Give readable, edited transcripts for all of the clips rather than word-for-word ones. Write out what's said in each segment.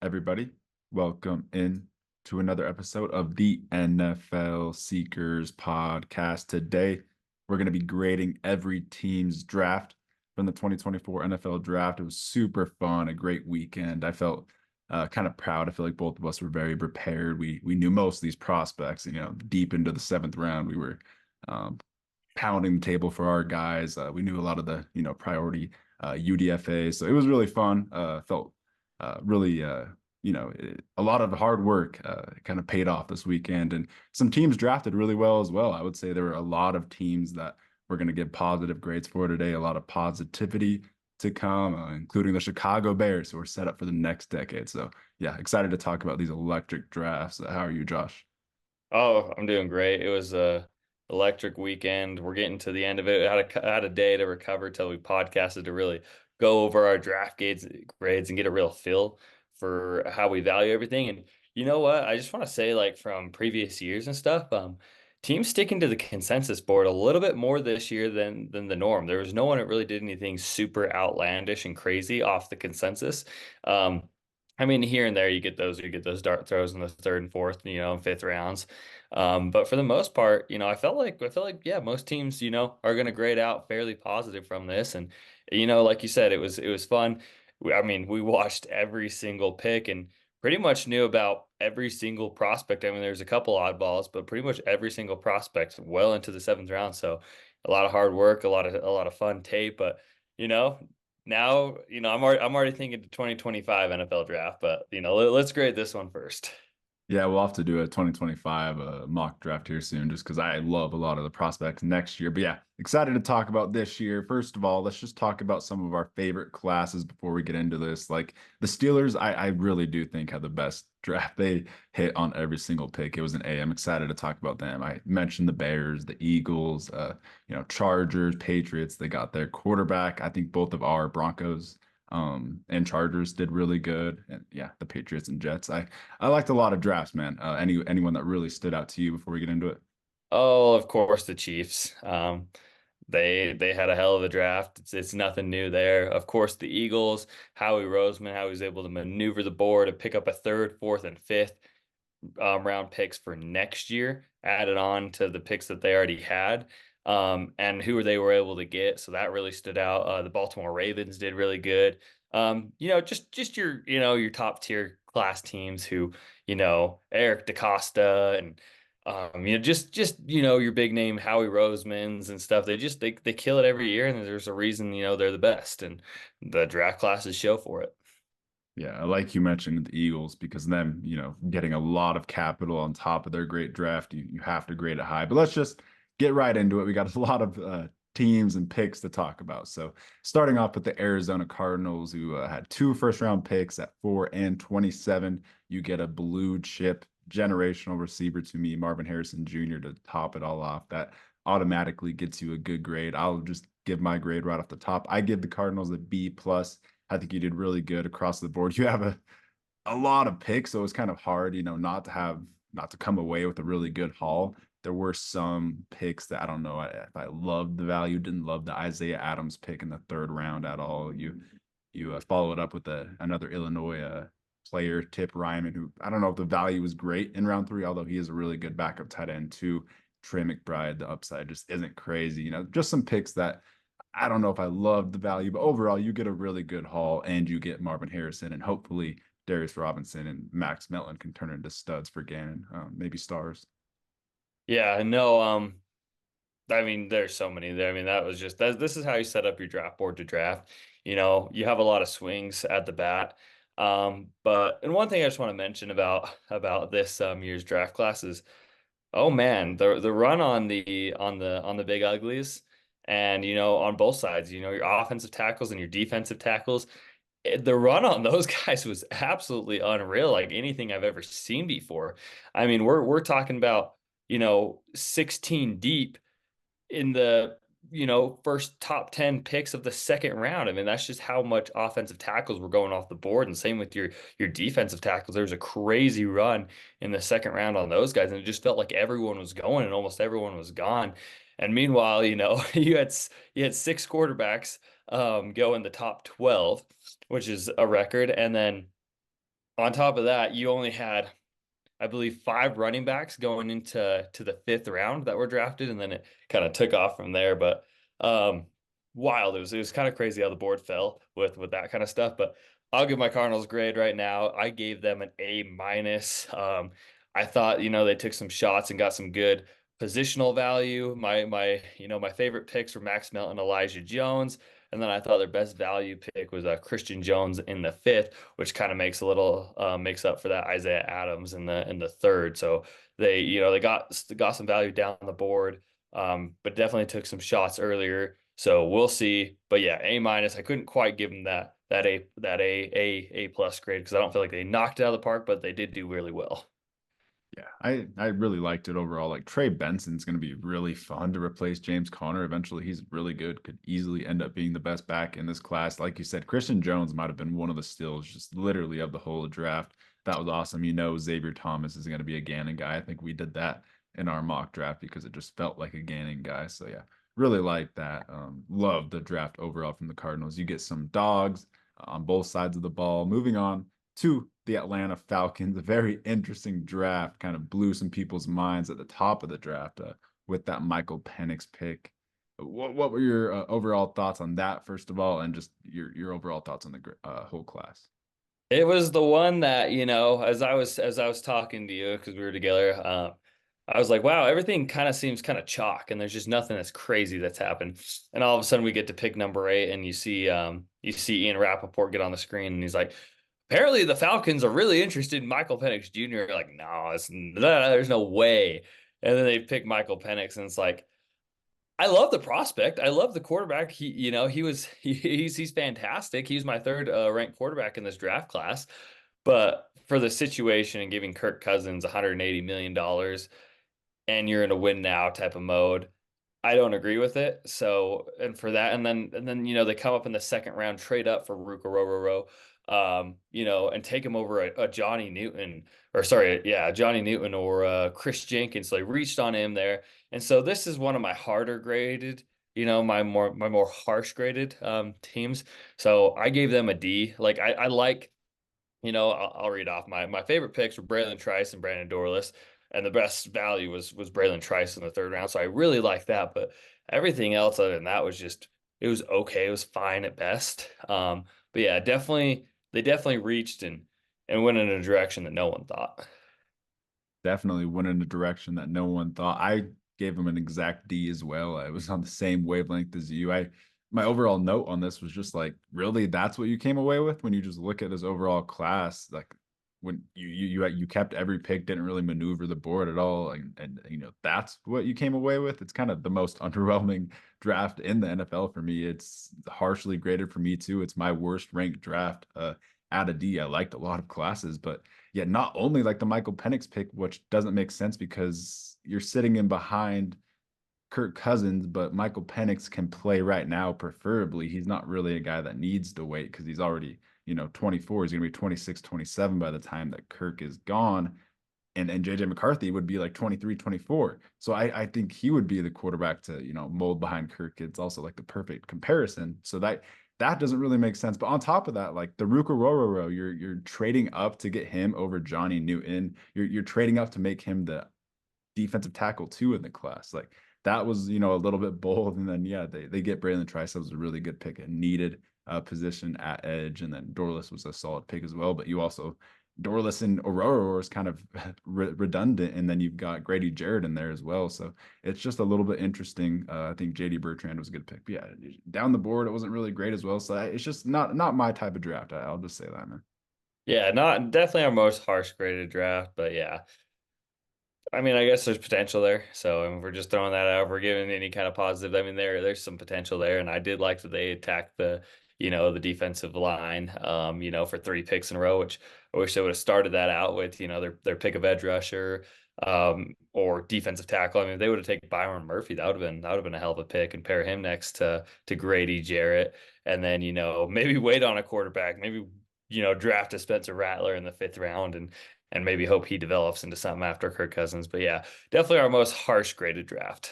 everybody? Welcome in to another episode of the NFL Seekers podcast. Today, we're going to be grading every team's draft from the 2024 NFL draft. It was super fun, a great weekend. I felt kind of proud. I feel like both of us were very prepared. We knew most of these prospects, deep into the seventh round. We were um, pounding the table for our guys. We knew a lot of the, priority UDFA. So it was really fun. Felt really, a lot of hard work kind of paid off this weekend. And some teams drafted really well as well. I would say there were a lot of teams that we're going to give positive grades for today, a lot of positivity to come, including the Chicago Bears, who are set up for the next decade. So, yeah, excited to talk about these electric drafts. How are you, Josh? Oh, I'm doing great. It was a electric weekend. We're getting to the end of it. I had a day to recover till we podcasted to really go over our grades and get a real feel for how we value everything. And you know what? I just want to say, like from previous years and stuff, teams sticking to the consensus board a little bit more this year than the norm. There was no one that really did anything super outlandish and crazy off the consensus. Um, I mean, here and there you get those dart throws in the third and fourth, and fifth rounds. But for the most part, I feel like yeah, most teams, are going to grade out fairly positive from this. And like you said, it was fun. I mean, we watched every single pick and pretty much knew about every single prospect. I mean, there's a couple oddballs, but pretty much every single prospect well into the seventh round. So a lot of hard work, a lot of fun tape, but you know, now, I'm already thinking to 2025 NFL draft, but let's grade this one first. Yeah, we'll have to do a 2025 mock draft here soon just because I love a lot of the prospects next year. But yeah, excited to talk about this year. First of all, let's just talk about some of our favorite classes before we get into this. Like the Steelers, I really do think had the best draft. They hit on every single pick. It was an A. I'm excited to talk about them. I mentioned the Bears, the Eagles, Chargers, Patriots. They got their quarterback. I think both of our Broncos and Chargers did really good. And yeah, the Patriots and Jets. I liked a lot of drafts, man. Anyone that really stood out to you before we get into it? Oh, of course, the Chiefs. They had a hell of a draft. It's nothing new there. Of course, the Eagles, Howie Roseman, how he was able to maneuver the board and pick up a third, fourth, and fifth round picks for next year, added on to the picks that they already had, and who they were able to get. So that really stood out. The Baltimore Ravens did really good. Just your top tier class teams who, Eric DaCosta and your big name Howie Rosemans and stuff. They kill it every year, and there's a reason, they're the best, and the draft classes show for it. Yeah, I like you mentioned the Eagles because them, getting a lot of capital on top of their great draft, you have to grade it high. But let's just get right into it. We got a lot of teams and picks to talk about. So starting off with the Arizona Cardinals, who had two first round picks at 4 and 27. You get a blue chip generational receiver to me, Marvin Harrison Jr. to top it all off. That automatically gets you a good grade. I'll just give my grade right off the top. I give the Cardinals a B plus. I think you did really good across the board. You have a lot of picks, so it's kind of hard, not to come away with a really good haul. There were some picks that I don't know if I loved the value, didn't love the Isaiah Adams pick in the third round at all. You follow it up with another Illinois player, Tip Ryman, who I don't know if the value was great in round three, although he is a really good backup tight end too. Trey McBride, the upside just isn't crazy. Just some picks that I don't know if I love the value, but overall, you get a really good haul and you get Marvin Harrison and hopefully Darius Robinson and Max Melton can turn into studs for Gannon, maybe stars. Yeah, no, I mean, there's so many there. I mean, this is how you set up your draft board to draft. You have a lot of swings at the bat. And one thing I just want to mention about this year's draft class is, oh man, the run on the big uglies, and on both sides, your offensive tackles and your defensive tackles. The run on those guys was absolutely unreal, like anything I've ever seen before. I mean, we're talking about, 16 deep in the first top 10 picks of the second round. I mean, that's just how much offensive tackles were going off the board, and same with your defensive tackles. There was a crazy run in the second round on those guys, and it just felt like everyone was going and almost everyone was gone. And meanwhile, you had six quarterbacks go in the top 12, which is a record. And then On top of that, you only had, I believe, 5 running backs going into the 5th round that were drafted, and then it kind of took off from there. But um, wild. It was kind of crazy how the board fell with that kind of stuff. But I'll give my Cardinals grade right now. I gave them an A minus. I thought, they took some shots and got some good positional value. My favorite picks were Max Melton, Elijah Jones. And then I thought their best value pick was Christian Jones in the 5th, which kind of makes up for that Isaiah Adams in the 3rd. So they got some value down the board, but definitely took some shots earlier. So we'll see. But yeah, A minus. I couldn't quite give them that A plus grade because I don't feel like they knocked it out of the park, but they did do really well. Yeah, I really liked it overall. Like Trey Benson's going to be really fun to replace James Conner. Eventually, he's really good. Could easily end up being the best back in this class. Like you said, Christian Jones might have been one of the steals, just literally of the whole draft. That was awesome. Xavier Thomas is going to be a Gannon guy. I think we did that in our mock draft because it just felt like a Gannon guy. So yeah, really like that. Love the draft overall from the Cardinals. You get some dogs on both sides of the ball. Moving on to the Atlanta Falcons. A very interesting draft, kind of blew some people's minds at the top of the draft with that Michael Penix pick. What were your overall thoughts on that, first of all, and just your overall thoughts on the whole class? It was the one that, as I was talking to you because we were together, I was like, wow, everything kind of seems kind of chalk, and there's just nothing that's crazy that's happened. And all of a sudden, we get to pick number 8, and you see Ian Rappaport get on the screen, and he's like, apparently the Falcons are really interested in Michael Penix Jr. Like, no, there's no way. And then they pick Michael Penix, and it's like, I love the prospect. I love the quarterback. He's fantastic. He's my third ranked quarterback in this draft class. But for the situation and giving Kirk Cousins $180 million and you're in a win now type of mode, I don't agree with it. So, and for that, and then they come up in the 2nd round, trade up for Ruka and take him over a Johnny Newton, or sorry, yeah, Johnny Newton or Chris Jenkins. So they reached on him there, and so this is one of my harder graded, my more harsh graded teams. So I gave them a D. Like I like. I'll read off my favorite picks were Braylon Trice and Brandon Dorlus, and the best value was Braylon Trice in the 3rd round. So I really like that, but everything else other than that was just it was okay. It was fine at best. But yeah, they definitely reached and went in a direction that no one thought. Definitely went in a direction that no one thought. I gave him an exact D as well. I was on the same wavelength as you. My overall note on this was just like, really, that's what you came away with when you just look at his overall class. Like when you kept every pick, didn't really maneuver the board at all, and that's what you came away with. It's kind of the most underwhelming draft in the NFL for me. It's harshly graded for me too. It's my worst ranked draft. At a D. I liked a lot of classes, but yeah, not only like the Michael Penix pick, which doesn't make sense because you're sitting in behind Kirk Cousins, but Michael Penix can play right now, preferably. He's not really a guy that needs to wait because he's already, 24. He's going to be 26, 27 by the time that Kirk is gone. And JJ McCarthy would be like 23, 24. So I think he would be the quarterback to, mold behind Kirk. It's also like the perfect comparison. So that doesn't really make sense. But on top of that, like the Ruka Rororo, you're trading up to get him over Johnny Newton. You're trading up to make him the defensive tackle two in the class. Like that was, a little bit bold. And then yeah, they get Braylon Trice. That was a really good pick, a needed position at edge. And then Dorless was a solid pick as well. But you also Dorless and Aurora is kind of redundant, and then you've got Grady Jarrett in there as well. So it's just a little bit interesting. I think JD Bertrand was a good pick, but yeah, down the board it wasn't really great as well. So it's just not my type of draft. I'll just say that, man. Yeah, not definitely our most harsh graded draft, but yeah. I mean, I guess there's potential there. So if we're just throwing that out, if we're giving any kind of positive. I mean, there's some potential there, and I did like that they attacked the defensive line, for 3 picks in a row, which I wish they would have started that out with, their pick of edge rusher, or defensive tackle. I mean, if they would have taken Byron Murphy, that would have been a hell of a pick, and pair him next to Grady Jarrett, and then maybe wait on a quarterback, maybe draft a Spencer Rattler in the 5th round, and maybe hope he develops into something after Kirk Cousins. But yeah, definitely our most harsh graded draft.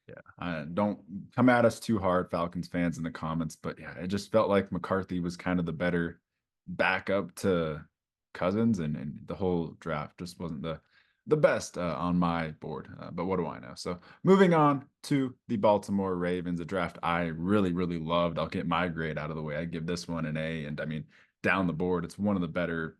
Yeah, don't come at us too hard, Falcons fans, in the comments. But yeah, it just felt like McCarthy was kind of the better backup to Cousins, and the whole draft just wasn't the best on my board. But what do I know? So moving on to the Baltimore Ravens, a draft I really, really loved. I'll get my grade out of the way. I give this one an A, and I mean down the board, it's one of the better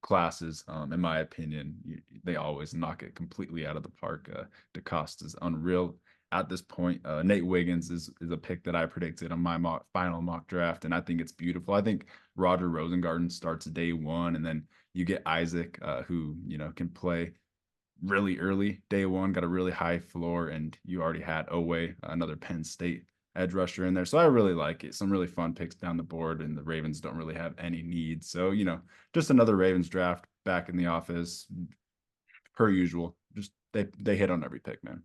classes, in my opinion. They always knock it completely out of the park. DeCosta is unreal at this point. Nate Wiggins is a pick that I predicted on my final mock draft, and I think it's beautiful. I think Roger Rosengarten starts day one, and then you get Isaac, who can play really early day one, got a really high floor, and you already had Owe, another Penn State edge rusher in there. So I really like it. Some really fun picks down the board, and the Ravens don't really have any needs. So, just another Ravens draft back in the office per usual. Just they hit on every pick, man.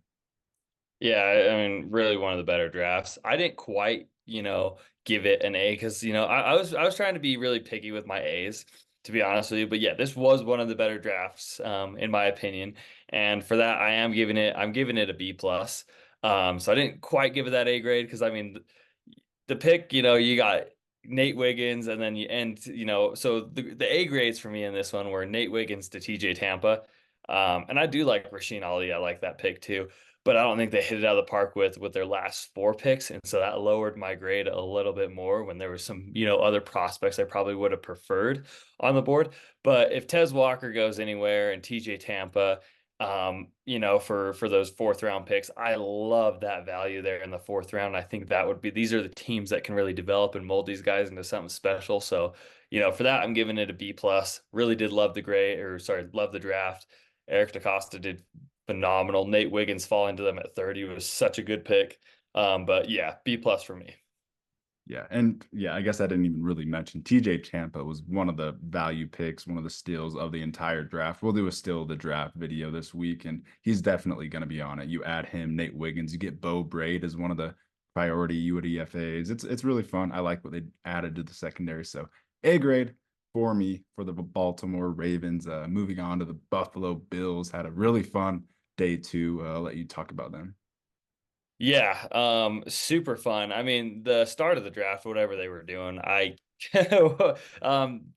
Yeah, I mean, really one of the better drafts. I didn't quite, give it an A because, I was trying to be really picky with my A's, to be honest with you. But yeah, this was one of the better drafts, in my opinion. And for that, I'm giving it a B plus. So I didn't quite give it that A grade because I mean the pick, you got Nate Wiggins and then so the A grades for me in this one were Nate Wiggins to TJ Tampa. And I do like Rasheen Ali. I like that pick too, but I don't think they hit it out of the park with their last four picks. And so that lowered my grade a little bit more when there were some, other prospects I probably would have preferred on the board. But if Tez Walker goes anywhere and TJ Tampa, for those fourth round picks, I love that value there in the fourth round. I think these are the teams that can really develop and mold these guys into something special. So, for that, I'm giving it a B plus. Really did love love the draft. Eric DeCosta did phenomenal. Nate Wiggins falling to them at 30 was such a good pick. But yeah, B plus for me. Yeah, and yeah, I guess I didn't even really mention TJ Tampa was one of the value picks, one of the steals of the entire draft. We'll do a still the draft video this week, and he's definitely going to be on it. You add him, Nate Wiggins, you get Bo Braid as one of the priority UDFAs. It's really fun. I like what they added to the secondary. So A grade for me for the Baltimore Ravens. Moving on to the Buffalo Bills, had a really fun day two. I'll let you talk about them. Yeah, super fun. I mean, the start of the draft, whatever they were doing,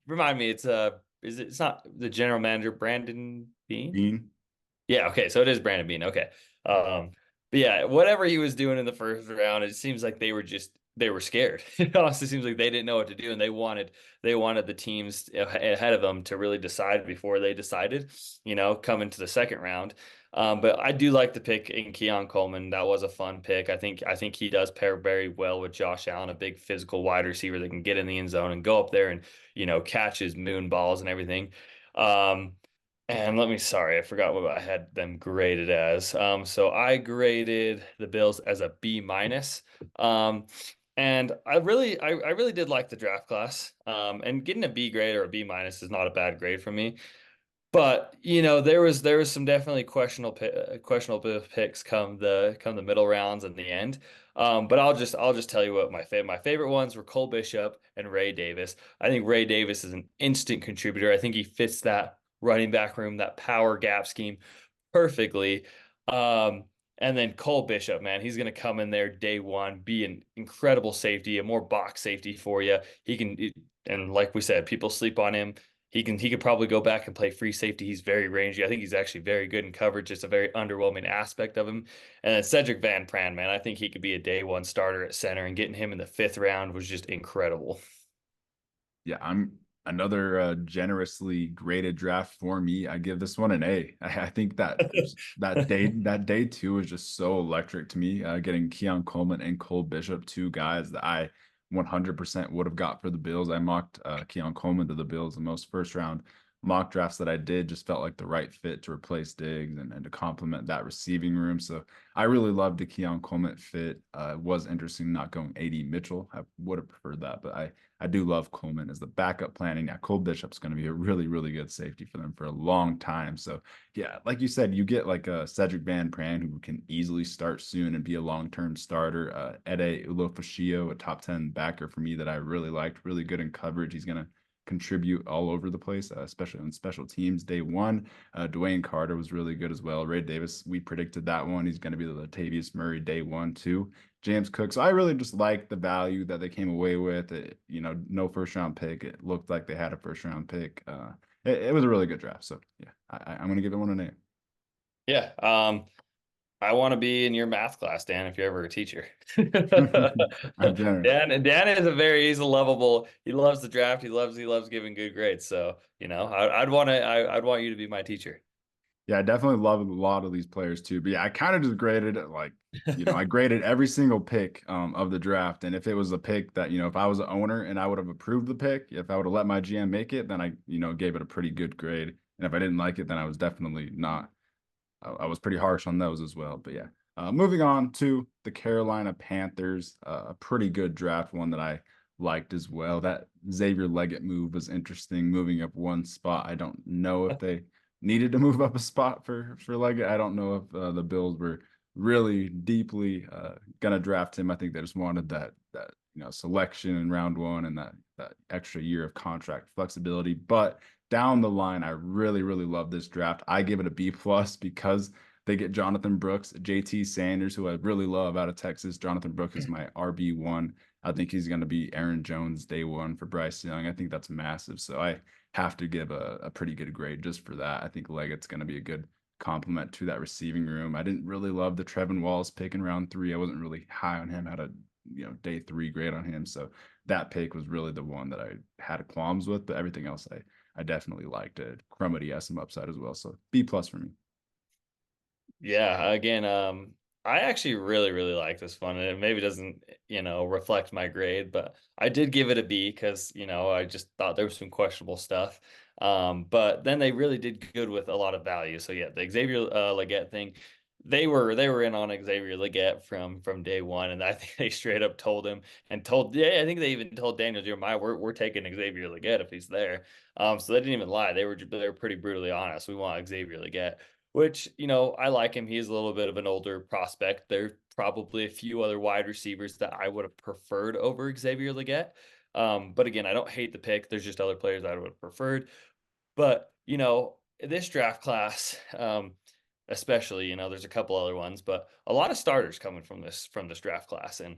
remind me, it's not the general manager, Brandon Bean? Bean. Yeah, okay, so it is Brandon Bean. Okay. But yeah, whatever he was doing in the first round, it seems like they were scared. It honestly seems like they didn't know what to do, and they wanted the teams ahead of them to really decide before they decided, coming to the second round. But I do like the pick in Keon Coleman. That was a fun pick. I think he does pair very well with Josh Allen, a big physical wide receiver that can get in the end zone and go up there and, catch his moon balls and everything. And I forgot what I had them graded as. So I graded the Bills as a B minus. And I really did like the draft class. And getting a B grade or a B minus is not a bad grade for me. But there was some definitely questionable picks come the middle rounds and the end. But I'll just tell you what my favorite ones were Cole Bishop and Ray Davis. I think Ray Davis is an instant contributor. I think he fits that running back room, that power gap scheme perfectly. And then Cole Bishop, man, he's going to come in there day one, be an incredible safety, a more box safety for you. And like we said, people sleep on him. He could probably go back and play free safety. He's very rangy. I think he's actually very good in coverage. It's a very underwhelming aspect of him. And then Cedric Van Pran, man, I think he could be a day one starter at center, and getting him in the fifth round was just incredible. Yeah, I'm another generously graded draft for me. I give this one an A. I think that day two was just so electric to me. Getting Keon Coleman and Cole Bishop, two guys that I 100% would have got for the Bills. I mocked Keon Coleman to the Bills the most first round mock drafts that I did. Just felt like the right fit to replace Diggs and to complement that receiving room. So I really loved the Keon Coleman fit. It was interesting not going AD Mitchell. I would have preferred that, but I do love Coleman as the backup planning. Now, Cole Bishop's going to be a really, really good safety for them for a long time. So, yeah, like you said, you get like a Cedric Van Pran who can easily start soon and be a long-term starter. Ede Ulofashio, a top 10 backer for me that I really liked, really good in coverage. He's going to contribute all over the place, especially on special teams. Day one, Dwayne Carter was really good as well. Ray Davis, we predicted that one. He's going to be the Latavius Murray day one, too. James Cook. So I really just like the value that they came away with. No first round pick. It looked like they had a first round pick. it was a really good draft. So yeah, I'm gonna give it one a name. Yeah. I want to be in your math class, Dan, if you're ever a teacher. I'm generous. Dan is a very, he's a lovable, he loves the draft. He loves giving good grades. So, I'd want you to be my teacher. Yeah, I definitely love a lot of these players too. But yeah, I kind of just graded it like, I graded every single pick of the draft. And if it was a pick that, if I was an owner and I would have approved the pick, if I would have let my GM make it, then I, gave it a pretty good grade. And if I didn't like it, then I was definitely not. I was pretty harsh on those as well. But yeah, moving on to the Carolina Panthers, a pretty good draft, one that I liked as well. That Xavier Leggett move was interesting, moving up one spot. I don't know if they needed to move up a spot for Leggett. I don't know if the Bills were really deeply gonna draft him. I think they just wanted that selection in round one and that extra year of contract flexibility. But down the line, I really, really love this draft. I give it a B plus because they get Jonathan Brooks, JT Sanders, who I really love out of Texas. Jonathan Brooks is my RB1. I think he's going to be Aaron Jones day one for Bryce Young. I think that's massive. So I have to give a pretty good grade just for that. I think Leggett's going to be a good complement to that receiving room. I didn't really love the Trevin Wallace pick in round 3. I wasn't really high on him. Had a day 3 grade on him. So that pick was really the one that I had qualms with, but everything else I definitely liked it. Crumity has some upside as well. So B plus for me. Yeah, again, I actually really, really like this one. And it maybe doesn't, reflect my grade, but I did give it a B because, I just thought there was some questionable stuff. But then they really did good with a lot of value. So yeah, the Xavier Leggett thing, they were in on Xavier Leggett from day one, and I think they straight up told him and told yeah, I think they even told Daniel Jeremiah, we're taking Xavier Leggett if he's there. So they didn't even lie. They were pretty brutally honest. We want Xavier Leggett, which, I like him. He's a little bit of an older prospect. There are probably a few other wide receivers that I would have preferred over Xavier Leggett. But again, I don't hate the pick. There's just other players I would have preferred. But, this draft class, especially, there's a couple other ones, but a lot of starters coming from this draft class. And,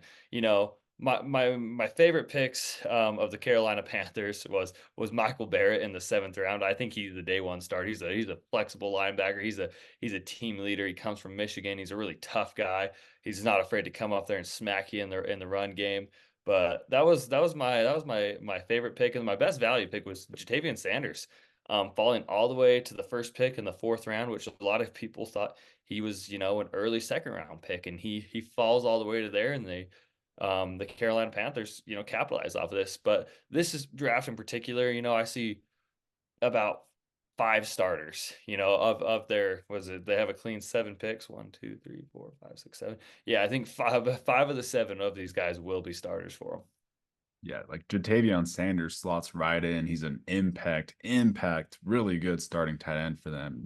my favorite picks of the Carolina Panthers was Michael Barrett in the 7th round. I think he's the day one start. He's a flexible linebacker. He's a team leader. He comes from Michigan. He's a really tough guy. He's not afraid to come up there and smack you in the run game. But that was my favorite pick, and my best value pick was Jatavian Sanders, falling all the way to the first pick in the 4th round, which a lot of people thought he was, an early 2nd round pick, and he falls all the way to there, and the Carolina Panthers, capitalize off of this. But this is draft in particular, I see about 5 starters, of their, was it, they have a clean 7 picks, 1, 2, 3, 4, 5, 6, 7. Yeah, I think five of the 7 of these guys will be starters for them. Yeah, like Jatavion Sanders slots right in. He's an impact, really good starting tight end for them.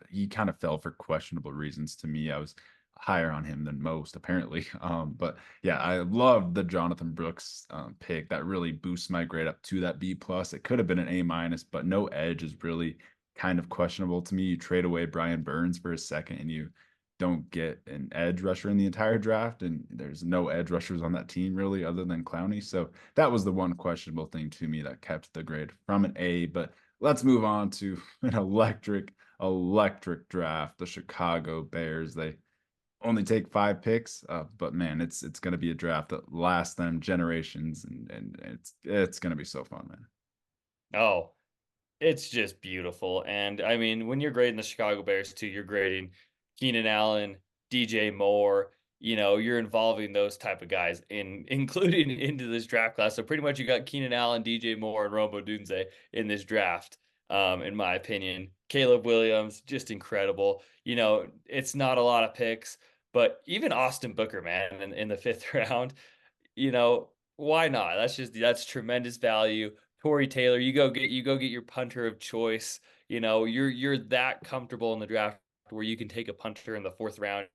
He kind of fell for questionable reasons to me. I was higher on him than most, apparently. But yeah, I love the Jonathan Brooks pick. That really boosts my grade up to that B plus. It could have been an A minus, but no edge is really kind of questionable to me. You trade away Brian Burns for a second and you don't get an edge rusher in the entire draft, and there's no edge rushers on that team really other than Clowney. So that was the one questionable thing to me that kept the grade from an A. But let's move on to an electric draft. The Chicago Bears. They only take 5 picks, but man, it's going to be a draft that lasts them generations, and it's going to be so fun, man. Oh, it's just beautiful. And I mean, when you're grading the Chicago Bears too, you're grading Keenan Allen, DJ Moore, you're involving those type of guys including into this draft class. So pretty much you got Keenan Allen, DJ Moore, and Rome Odunze in this draft. In my opinion, Caleb Williams, just incredible. It's not a lot of picks, but even Austin Booker, man, in the 5th round, why not? That's tremendous value. Corey Taylor, you go get your punter of choice. You're that comfortable in the draft where you can take a punter in the 4th round,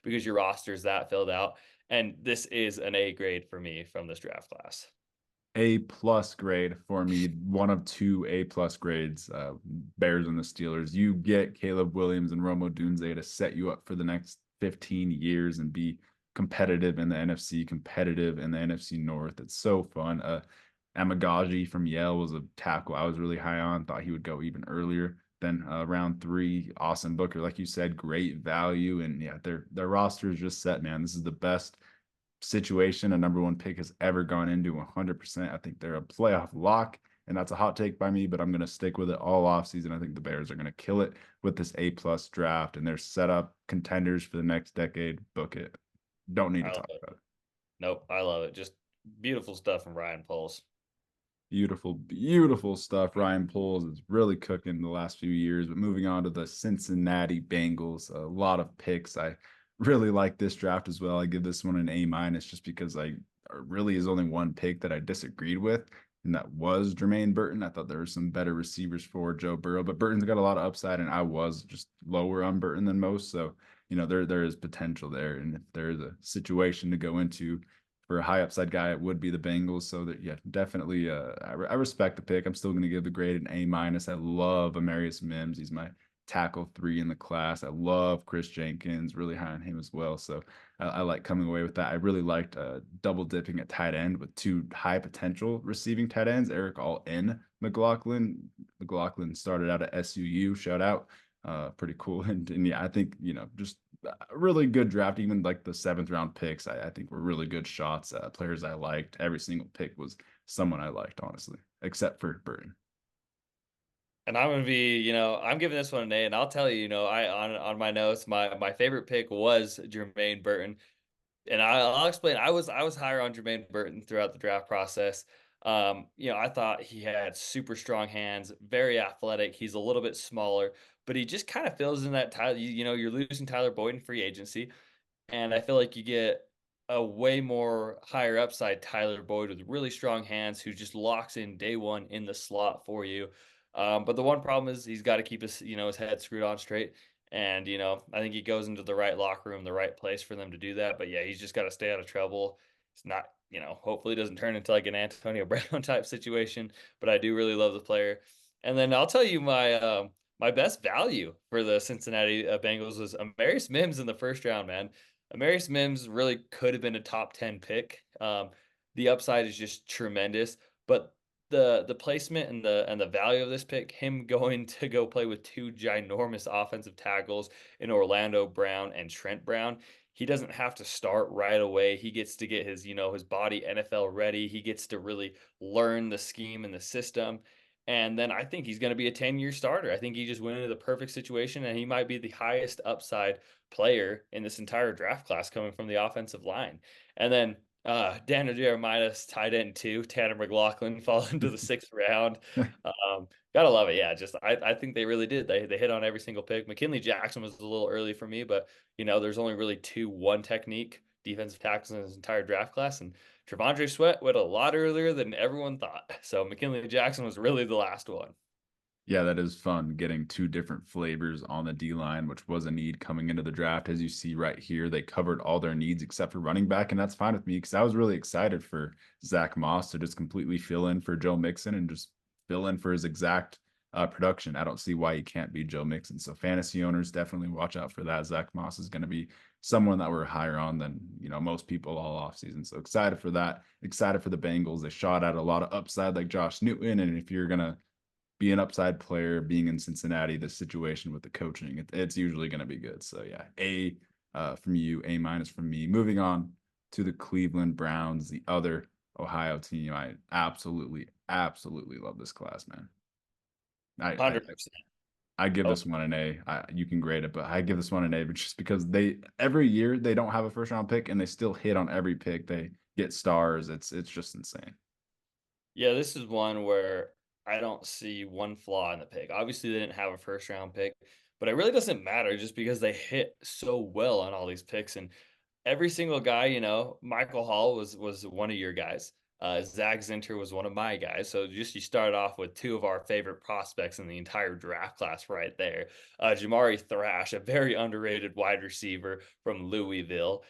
because your roster is that filled out. And this is an A grade for me from this draft class. A plus grade for me, one of 2 A plus grades. Bears and the Steelers. You get Caleb Williams and Rome Odunze to set you up for the next 15 years and be competitive in the NFC, competitive in the NFC North. It's so fun. Amagaji from Yale was a tackle I was really high on. Thought he would go even earlier than round 3. Austin Booker, like you said, great value, and yeah, their roster is just set, man. This is the best situation a number 1 pick has ever gone into 100%. I think they're a playoff lock, and that's a hot take by me, but I'm going to stick with it all offseason. I think the Bears are going to kill it with this A+ draft, and they're set up contenders for the next decade. Book it. Don't need I to love talk it. about it. Nope, I love it. Just beautiful stuff from Ryan Poles. Beautiful, beautiful stuff. Ryan Poles is really cooking the last few years. But moving on to the Cincinnati Bengals, a lot of picks. I really like this draft as well. I give this one an A- just because I really is only one pick that I disagreed with, and that was Jermaine Burton. I thought there were some better receivers for Joe Burrow, but Burton's got a lot of upside, and I was just lower on Burton than most. So, there is potential there. And if there is a situation to go into for a high upside guy, it would be the Bengals. So that, yeah, definitely. I respect the pick. I'm still going to give the grade an A-. I love Amarius Mims. He's my tackle 3 in the class. I love Chris Jenkins, really high on him as well. So I like coming away with that. I really liked double dipping at tight end with 2 high potential receiving tight ends, Eric All in McLaughlin. McLaughlin started out at SUU. Shout out. Pretty cool. And yeah, I think, just a really good draft. Even like the 7th round picks, I think were really good shots. Players I liked. Every single pick was someone I liked, honestly, except for Burton. And I'm gonna be, I'm giving this one an A, and I'll tell you, I on my notes, my favorite pick was Jermaine Burton, and I'll explain. I was higher on Jermaine Burton throughout the draft process. I thought he had super strong hands, very athletic. He's a little bit smaller, but he just kind of fills in that Tyler. You're losing Tyler Boyd in free agency, and I feel like you get a way more higher upside Tyler Boyd with really strong hands who just locks in day one in the slot for you. But the one problem is he's got to keep his head screwed on straight. And, I think he goes into the right locker room, the right place for them to do that. But yeah, he's just got to stay out of trouble. It's not, hopefully it doesn't turn into like an Antonio Brown type situation. But I do really love the player. And then I'll tell you my best value for the Cincinnati Bengals was Amarius Mims in the first round, man. Amarius Mims really could have been a top 10 pick. The upside is just tremendous, but the placement and the value of this pick, him going to go play with 2 ginormous offensive tackles in Orlando Brown and Trent Brown. He doesn't have to start right away. He gets to get his body NFL ready. He gets to really learn the scheme and the system. And then I think he's going to be a 10-year starter. I think he just went into the perfect situation, and he might be the highest upside player in this entire draft class coming from the offensive line. And then Daniel Jeremiah's tight end 2, Tanner McLaughlin, fall into the 6th round. Gotta love it. Yeah, just I think they really did. They hit on every single pick. McKinley Jackson was a little early for me, but there's only really 2 one technique defensive tackles in his entire draft class, and Trevondre Sweat went a lot earlier than everyone thought. So McKinley Jackson was really the last one. Yeah, that is fun getting 2 different flavors on the D line, which was a need coming into the draft. As you see right here, they covered all their needs except for running back, and that's fine with me because I was really excited for Zach Moss to just completely fill in for Joe Mixon and just fill in for his exact production. I don't see why he can't be Joe Mixon. So fantasy owners definitely watch out for that. Zach Moss is going to be someone that we're higher on than most people all offseason. So excited for that. Excited for the Bengals. They shot at a lot of upside like Josh Newton, and if you're gonna be an upside player being in Cincinnati, the situation with the coaching, it's usually going to be good. So yeah, A from you, A- from me. Moving on to the Cleveland Browns, the other Ohio team. I absolutely, absolutely love this class, man. I I, 100%. I give Oh, this one an A. You can grade it, but I give this one an A, but just because they every year they don't have a first round pick and they still hit on every pick. They get stars. It's just insane. yeah, this is one where I don't see one flaw in the pick. Obviously, they didn't have a first round pick, but it really doesn't matter just because they hit so well on all these picks. And every single guy, Michael Hall was one of your guys. Zach Zinter was one of my guys. So just you start off with 2 of our favorite prospects in the entire draft class right there. Jamari Thrash, a very underrated wide receiver from Louisville,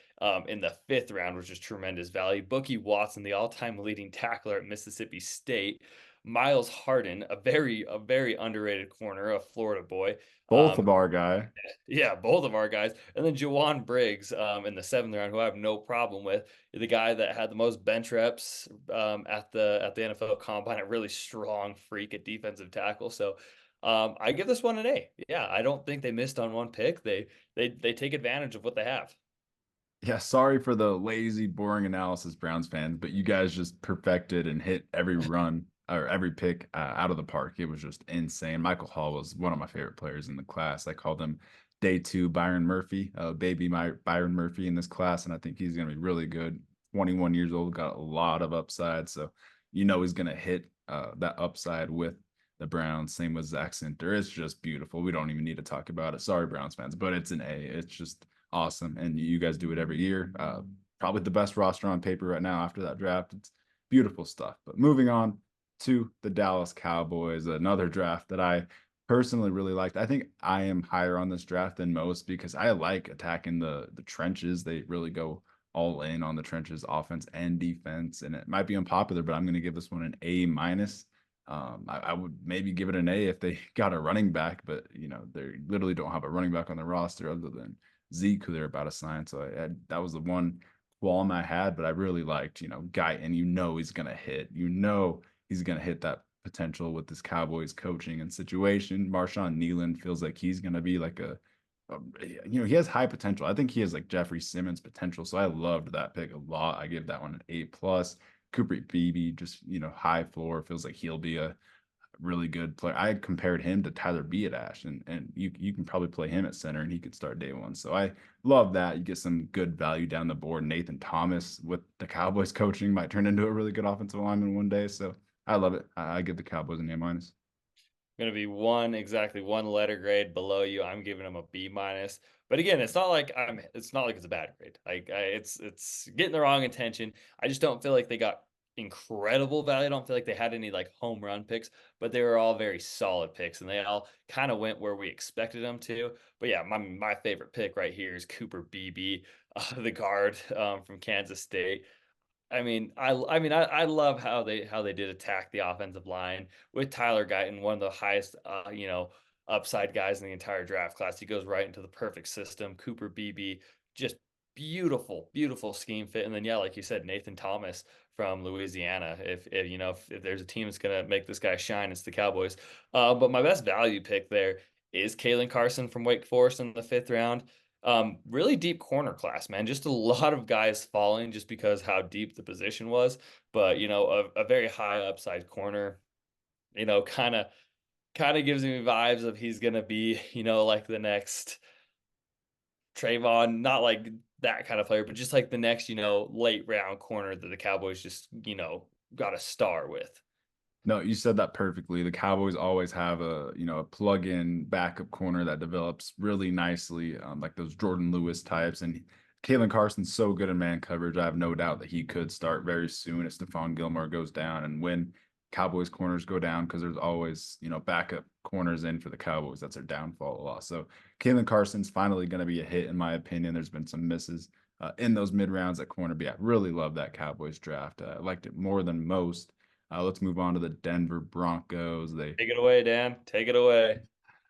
in the 5th round, which is tremendous value. Bookie Watson, the all-time leading tackler at Mississippi State. Miles Harden, a very underrated corner, a Florida boy. Both of our guy. Yeah, both of our guys. And then Jawan Briggs in the seventh round, who I have no problem with, the guy that had the most bench reps at the NFL Combine, a really strong freak at defensive tackle. So I give this one an A. Yeah, I don't think they missed on one pick. They take advantage of what they have. Yeah, sorry for the lazy, boring analysis, Browns fans, but you guys just perfected and hit every run or every pick out of the park. It was just insane. Michael Hall was one of my favorite players in the class. I called him day two Byron Murphy, baby my Byron Murphy in this class, and I think he's going to be really good. 21 years old, got a lot of upside, so he's going to hit that upside with the Browns. Same with Zach Center. It's just beautiful. We don't even need to talk about it. Sorry, Browns fans, but it's an A. It's just awesome. And you guys do it every year. Probably the best roster on paper right now after that draft. It's beautiful stuff. But moving on to the Dallas Cowboys, another draft that I personally really liked. I think I am higher on this draft than most because I like attacking the trenches. They really go all in on the trenches, offense and defense. And it might be unpopular, but I'm going to give this one an A minus. I would maybe give it an A if they got a running back, but they literally don't have a running back on the roster other than Zeke, who they're about to sign. So that was the one qualm I had, but I really liked, Guy, and he's gonna hit. He's gonna hit that potential with this Cowboys coaching and situation. Marshawn Nealon feels like he's gonna be like he has high potential. I think he has like Jeffrey Simmons potential. So I loved that pick a lot. I give that one an A plus. Cooper Beebe, just high floor. Feels like he'll be a really good player. I compared him to Tyler Beadash, and you can probably play him at center, and he could start day one. So I love that. You get some good value down the board. Nathan Thomas with the Cowboys coaching might turn into a really good offensive lineman one day. So I love it. I give the Cowboys an A minus. Going to be exactly one letter grade below you. I'm giving them a B minus. But again, it's not like it's a bad grade. It's getting the wrong intention. I just don't feel like they got incredible value. I don't feel like they had any like home run picks, but they were all very solid picks and they all kind of went where we expected them to. But yeah, my favorite pick right here is Cooper Beebe, the guard from Kansas State. I love how they did attack the offensive line with Tyler Guyton, one of the highest upside guys in the entire draft class. He goes right into the perfect system. Cooper Beebe, just beautiful, beautiful scheme fit. And then yeah, like you said, Nathan Thomas from Louisiana. If there's a team that's gonna make this guy shine, it's the Cowboys. But my best value pick there is Kalen Carson from Wake Forest in the fifth round. Really deep corner class, man. Just a lot of guys falling just because how deep the position was. But a very high upside corner, kind of gives me vibes of he's gonna be, like the next Trayvon, not like that kind of player, but just like the next, late round corner that the Cowboys just, got a star with. No, you said that perfectly. The Cowboys always have a plug-in backup corner that develops really nicely, like those Jordan Lewis types. And Kalen Carson's so good in man coverage. I have no doubt that he could start very soon if Stephon Gilmore goes down and when Cowboys corners go down, because there's always, backup corners in for the Cowboys. That's their downfall a lot. So Kalen Carson's finally going to be a hit, in my opinion. There's been some misses in those mid rounds at corner, but yeah, really love that Cowboys draft. I liked it more than most. Let's move on to the Denver Broncos. Take it away, Dan. Take it away.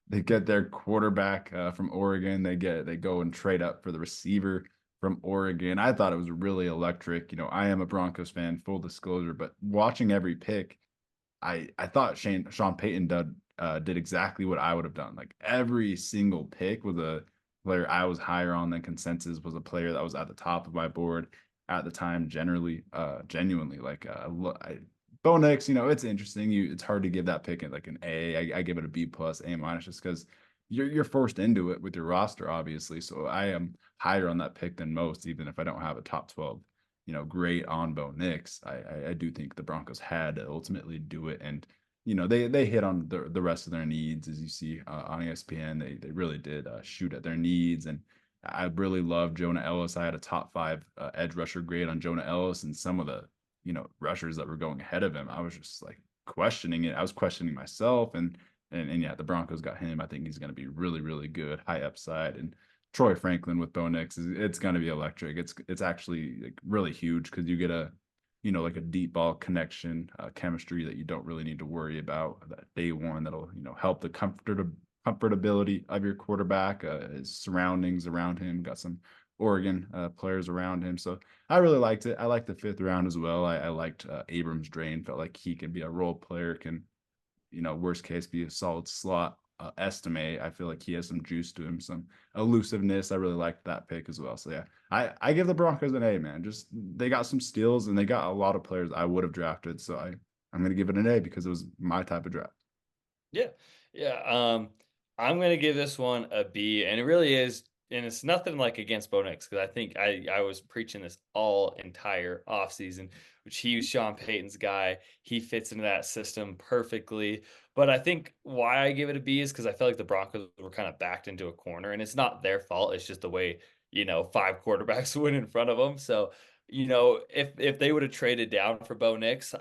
They get their quarterback from Oregon. They go and trade up for the receiver from Oregon. I thought it was really electric. I am a Broncos fan, full disclosure, but watching every pick, I thought Sean Payton did exactly what I would have done. Like every single pick was a player I was higher on than consensus, was a player that was at the top of my board at the time. Genuinely, like Bo Nix, it's interesting. It's hard to give that pick like an A. I give it a B plus, A minus, just because you're forced into it with your roster, obviously. So I am higher on that pick than most, even if I don't have a top 12, great on Bo Nix. I do think the Broncos had to ultimately do it, and they hit on the rest of their needs, as you see on ESPN. They really did shoot at their needs, and I really love Jonah Ellis. I had a top 5 edge rusher grade on Jonah Ellis, and some of the rushers that were going ahead of him, I was just like questioning it. I was questioning myself, and yeah, the Broncos got him. I think he's going to be really, really good, high upside. And Troy Franklin with Bo Nix, it's going to be electric. It's actually like really huge because you get a like a deep ball connection, chemistry that you don't really need to worry about that day one. That'll, help the comfortability of your quarterback, his surroundings around him. Got some Oregon players around him. So I really liked it. I liked the fifth round as well. I liked Abrams Drain. Felt like he can be a role player, can, worst case, be a solid slot estimate. I feel like he has some juice to him, some elusiveness. I really liked that pick as well. So yeah, I give the Broncos an A, man. Just they got some steals and they got a lot of players I would have drafted. So I'm gonna give it an A because it was my type of draft. Yeah. Yeah. I'm gonna give this one a B, and it really is, and it's nothing like against Bo Nix, because I think I was preaching this all entire offseason, which he was Sean Payton's guy. He fits into that system perfectly. But I think why I give it a B is because I feel like the Broncos were kind of backed into a corner, and it's not their fault. It's just the way, five quarterbacks went in front of them. So, if they would have traded down for Bo Nix,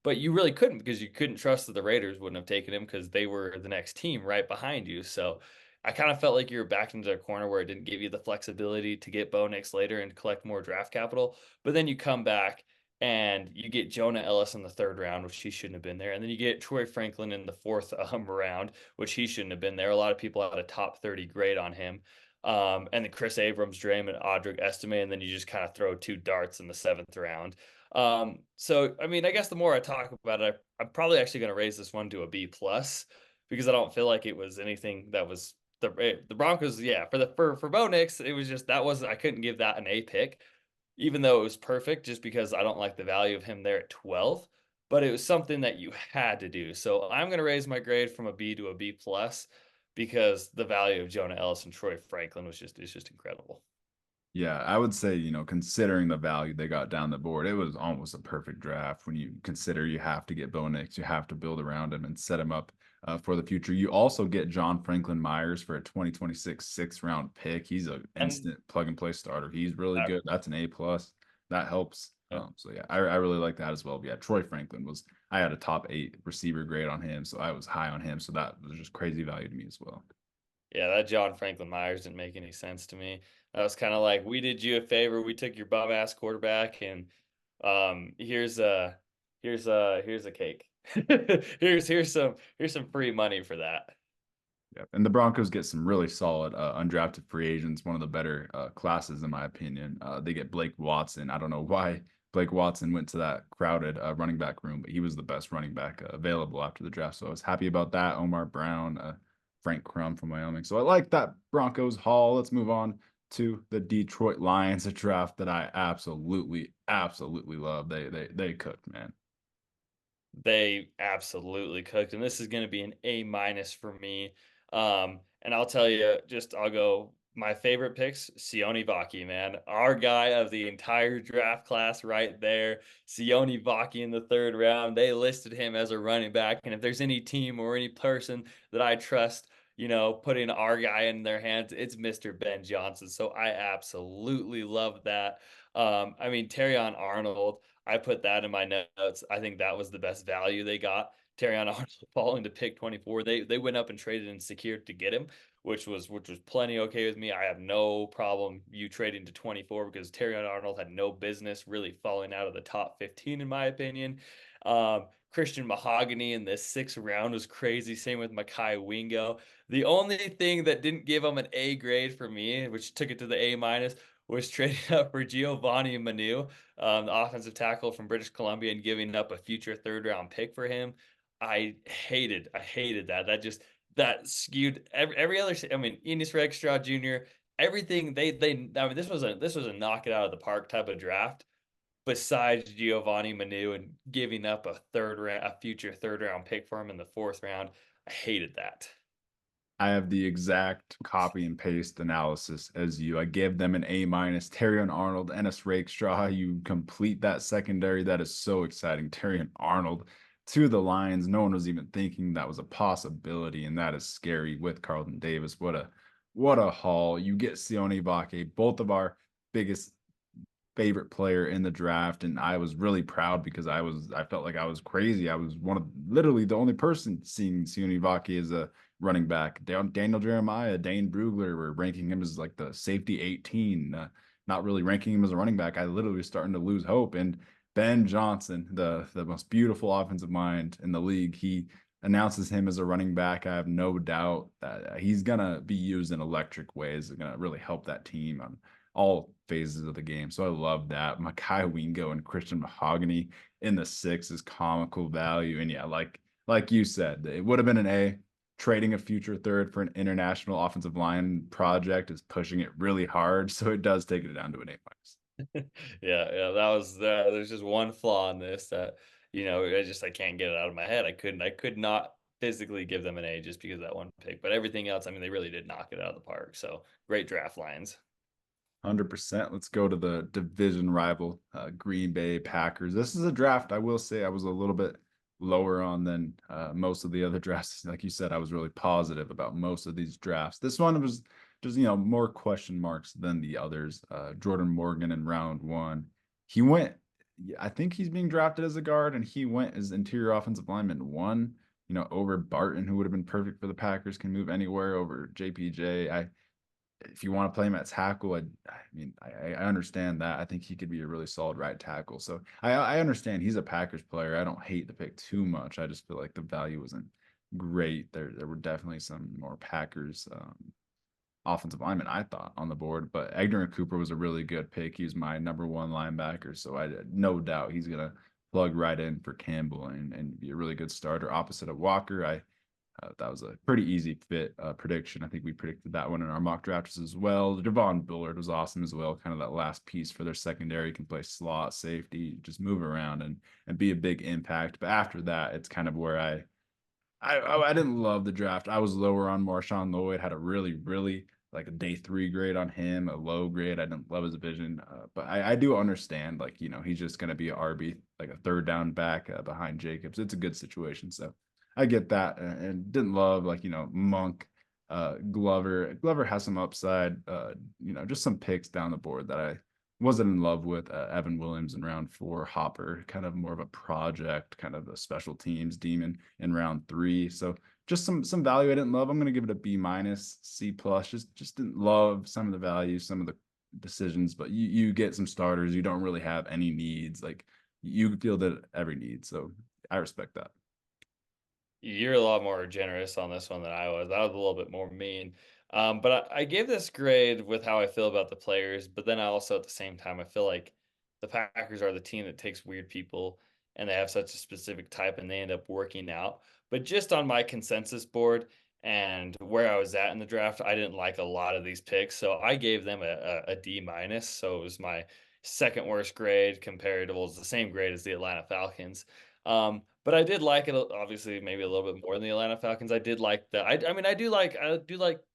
but you really couldn't, because you couldn't trust that the Raiders wouldn't have taken him because they were the next team right behind you. So I kind of felt like you were backed into a corner where it didn't give you the flexibility to get Bo Nix later and collect more draft capital. But then you come back and you get Jonah Ellis in the third round, which he shouldn't have been there. And then you get Troy Franklin in the fourth round, which he shouldn't have been there. A lot of people had a top 30 grade on him. And then Chris Abrams, Draymond, Audric Estime, and then you just kind of throw two darts in the seventh round. So I mean, I guess the more I talk about it, I'm probably actually going to raise this one to a B plus, because I don't feel like it was anything that was the Broncos. Yeah, for Bo Nix, it was just that was I couldn't give that an A pick, even though it was perfect, just because I don't like the value of him there at 12. But it was something that you had to do. So I'm going to raise my grade from a B to a B plus, because the value of Jonah Ellis and Troy Franklin is just incredible. Yeah, I would say, considering the value they got down the board, it was almost a perfect draft when you consider you have to get Bo Nix, you have to build around him and set him up for the future. You also get John Franklin Myers for a 2026 sixth-round pick. He's an And instant plug-and-play starter. He's really that, good. That's an A plus. That helps. yeah. So yeah, I really like that as well. But yeah, Troy Franklin I had a top 8 receiver grade on him, so I was high on him. So that was just crazy value to me as well. Yeah, that John Franklin Myers didn't make any sense to me. That was kind of like, we did you a favor, we took your bum ass quarterback, and here's a cake. Here's some free money for that. Yeah, and the Broncos get some really solid undrafted free agents, one of the better classes in my opinion. They get Blake Watson. I don't know why Blake Watson went to that crowded running back room, but he was the best running back available after the draft. So I was happy about that. Omar Brown, Frank Crum from Wyoming. So I like that Broncos haul. Let's move on to the Detroit Lions, a draft that I absolutely, absolutely love. They cooked, man. They absolutely cooked, and this is going to be an A minus for me. And I'll tell you, I'll go my favorite picks, Sione Vaki, man. Our guy of the entire draft class right there. Sione Vaki in the third round. They listed him as a running back. And if there's any team or any person that I trust, putting our guy in their hands, it's Mr. Ben Johnson. So I absolutely love that. I mean, Terrion Arnold, I put that in my notes. I think that was the best value they got. Terrion Arnold falling to pick 24. They went up and traded and secured to get him, which was plenty okay with me. I have no problem you trading to 24, because Terrion Arnold had no business really falling out of the top 15 in my opinion. Christian Mahogany in this sixth round was crazy. Same with Makai Wingo. The only thing that didn't give him an A grade for me, which took it to the A minus, was trading up for Giovanni Manu, the offensive tackle from British Columbia, and giving up a future third round pick for him. I hated that. That skewed every other. I mean, Enos Rakestraw Jr. Everything I mean, this was a knock it out of the park type of draft. Besides Giovanni Manu and giving up a future third round pick for him in the fourth round, I hated that. I have the exact copy and paste analysis as you. I gave them an A minus. Terrion Arnold, Ennis Rakestraw. You complete that secondary. That is so exciting. Terrion Arnold to the Lions. No one was even thinking that was a possibility, and that is scary with Carlton Davis. What a haul. You get Sione Vake, both of our biggest favorite player in the draft, and I was really proud because I felt like I was crazy. I was one of literally the only person seeing Sione Vake as a running back. Daniel Jeremiah, Dane Brugler were ranking him as like the safety 18, not really ranking him as a running back. I literally was starting to lose hope. And Ben Johnson, the most beautiful offensive mind in the league. He announces him as a running back. I have no doubt that he's gonna be used in electric ways. It's gonna really help that team on all phases of the game. So I love that. Mekhi Wingo and Christian Mahogany in the six is comical value. And yeah, like you said, it would have been an A. Trading a future third for an international offensive line project is pushing it really hard. So it does take it down to an A minus. Yeah, that was there's just one flaw in this that, I can't get it out of my head. I could not physically give them an A just because of that one pick. But everything else, I mean, they really did knock it out of the park. So great draft lines. 100%. Let's go to the division rival, Green Bay Packers. This is a draft I will say I was a little bit lower on than most of the other drafts. Like you said, I was really positive about most of these drafts. This one was just, more question marks than the others. Jordan Morgan in round one. He went, I think he's being drafted as a guard, and he went as interior offensive lineman one, over Barton, who would have been perfect for the Packers, can move anywhere over JPJ. If you want to play him at tackle, I understand that. I think he could be a really solid right tackle. So I understand he's a Packers player. I don't hate the pick too much. I just feel like the value wasn't great. There were definitely some more Packers offensive linemen, I thought, on the board. But Edgerrin Cooper was a really good pick. He was my number one linebacker. So I no doubt he's going to plug right in for Campbell and be a really good starter opposite of Walker. That was a pretty easy fit prediction. I think we predicted that one in our mock drafts as well. Devon Bullard was awesome as well. Kind of that last piece for their secondary. Can play slot, safety, just move around and be a big impact. But after that, it's kind of where I didn't love the draft. I was lower on Marshawn Lloyd. Had a really like a day 3 grade on him, a low grade. I didn't love his vision, but I do understand. Like he's just going to be a RB, like a third down back behind Jacobs. It's a good situation. So I get that, and didn't love Monk, Glover. Glover has some upside, just some picks down the board that I wasn't in love with. Evan Williams in round 4, Hopper, kind of more of a project, kind of a special teams demon in round 3. So just some value I didn't love. I'm going to give it a B minus, C plus. Just didn't love some of the values, some of the decisions, but you get some starters. You don't really have any needs. Like you feel that every need. So I respect that. You're a lot more generous on this one than I was. I was a little bit more mean. But I gave this grade with how I feel about the players, but then I also at the same time I feel like the Packers are the team that takes weird people and they have such a specific type and they end up working out. But just on my consensus board and where I was at in the draft, I didn't like a lot of these picks. So I gave them a D minus. So it was my second worst grade compared to, well, it's the same grade as the Atlanta Falcons. But I did like it, obviously, maybe a little bit more than the Atlanta Falcons. I did like that. I mean, I do like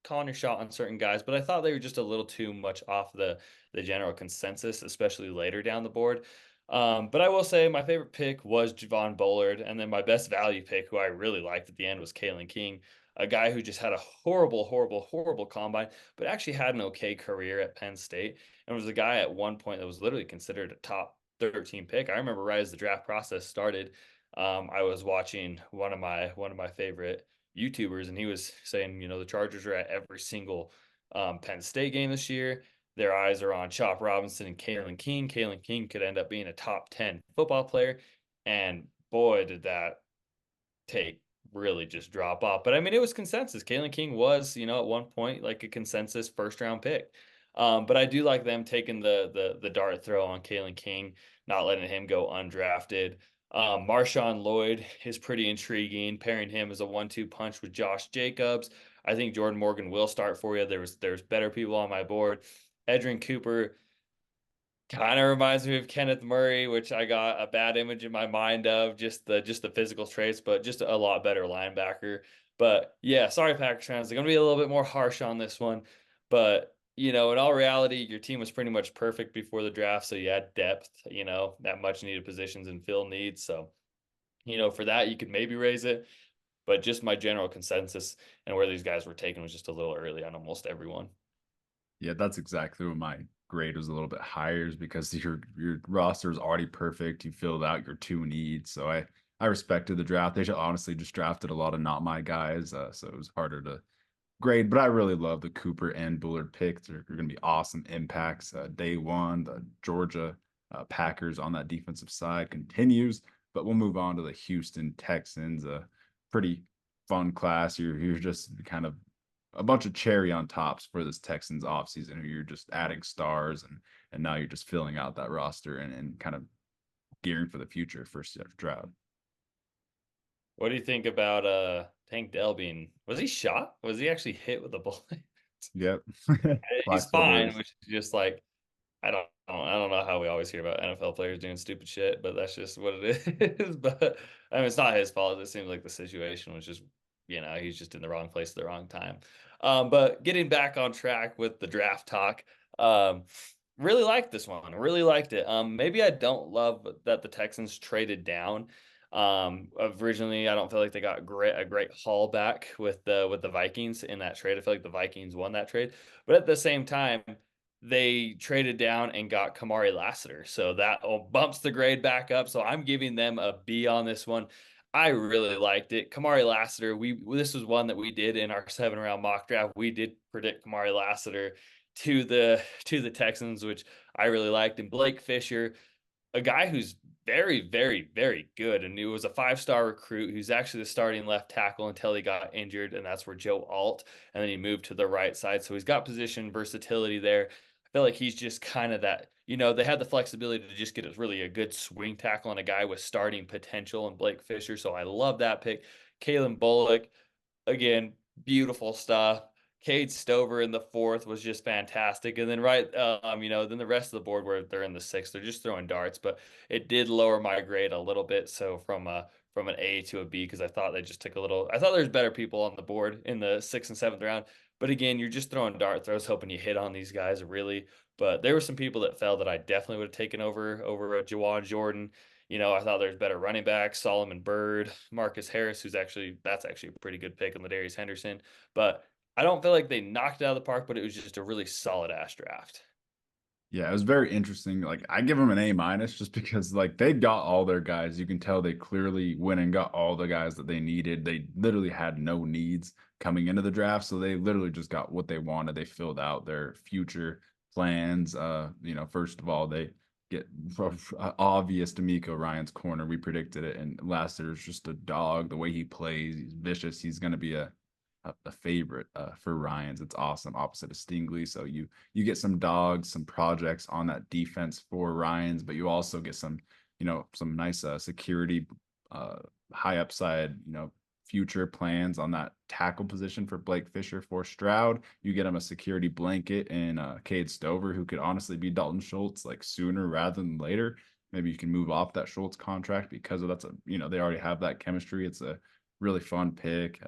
calling your shot on certain guys, but I thought they were just a little too much off the general consensus, especially later down the board. But I will say my favorite pick was Javon Bullard, and then my best value pick, who I really liked at the end, was Kalen King, a guy who just had a horrible combine, but actually had an okay career at Penn State, and was a guy at one point that was literally considered a top 13 pick. I remember right as the draft process started, I was watching one of my favorite YouTubers, and he was saying, the Chargers are at every single Penn State game this year. Their eyes are on Chop Robinson and Kalen King. Kalen King could end up being a top 10 football player, and boy, did that take really just drop off. But I mean, it was consensus. Kalen King was, at one point like a consensus first round pick. But I do like them taking the dart throw on Kalen King, not letting him go undrafted. Marshawn Lloyd is pretty intriguing, pairing him as a 1-2 punch with Josh Jacobs. I think Jordan Morgan will start for you. There's better people on my board. Edgerrin Cooper kind of reminds me of Kenneth Murray, which I got a bad image in my mind of just the physical traits, but just a lot better linebacker. But yeah, sorry, Packers fans, they're gonna be a little bit more harsh on this one. But in all reality, your team was pretty much perfect before the draft, so you had depth, that much needed positions and fill needs. So, for that, you could maybe raise it. But just my general consensus and where these guys were taken was just a little early on almost everyone. Yeah, that's exactly what my grade was a little bit higher, is because your roster is already perfect. You filled out your 2 needs. So I respected the draft. They should honestly just drafted a lot of not my guys. So it was harder to grade, but I really love the Cooper and Bullard picks. They're going to be awesome impacts. Day one, the Georgia Packers on that defensive side continues. But we'll move on to the Houston Texans. A pretty fun class. You're just kind of a bunch of cherry on tops for this Texans offseason. You're just adding stars, and now you're just filling out that roster and kind of gearing for the future for Stroud. What do you think about Tank Dell being, was he shot? Was he actually hit with a bullet? Yep. He's Black fine, Silvers. which is just like, I don't know how we always hear about NFL players doing stupid shit, but that's just what it is. But I mean, it's not his fault. It seems like the situation was just, he's just in the wrong place at the wrong time. But getting back on track with the draft talk, um, really liked this one. Really liked it. Maybe I don't love that the Texans traded down. Originally, I don't feel like they got a great haul back with the Vikings in that trade. I feel like the Vikings won that trade, but at the same time, they traded down and got Kamari Lassiter. So that bumps the grade back up. So I'm giving them a B on this one. I really liked it. Kamari Lassiter, this was one that we did in our 7-round mock draft. We did predict Kamari Lassiter to the Texans, which I really liked. And Blake Fisher, a guy who's very, very, very good. And he was a 5-star recruit who's actually the starting left tackle until he got injured. And that's where Joe Alt. And then he moved to the right side. So he's got position versatility there. I feel like he's just kind of that, they had the flexibility to just get a good swing tackle on a guy with starting potential in Blake Fisher. So I love that pick. Kalen Bullock, again, beautiful stuff. Cade Stover in the 4th was just fantastic. And then then the rest of the board where they're in the 6th, they're just throwing darts. But it did lower my grade a little bit. So from an A to a B, because I thought they just took a little. I thought there's better people on the board in the 6th and 7th round. But again, you're just throwing dart throws, hoping you hit on these guys really. But there were some people that fell that I definitely would have taken over a Jawan Jordan. I thought there's better running backs, Solomon Byrd, Marcus Harris, that's actually a pretty good pick, and Ladarius Henderson. But I don't feel like they knocked it out of the park, but it was just a really solid ass draft. Yeah, it was very interesting. Like I give them an A minus just because like they got all their guys. You can tell they clearly went and got all the guys that they needed. They literally had no needs coming into the draft, so they literally just got what they wanted. They filled out their future plans. First of all, they get obvious D'Amico Ryan's corner. We predicted it, and Lassiter's just a dog. The way he plays, he's vicious. He's going to be a favorite for Ryan's. It's awesome, opposite of Stingley. So you get some dogs, some projects on that defense for Ryan's, but you also get some some nice security, high upside, future plans on that tackle position for Blake Fisher for Stroud. You get him a security blanket and Cade Stover, who could honestly be Dalton Schultz like sooner rather than later. Maybe you can move off that Schultz contract because of they already have that chemistry. It's a really fun pick.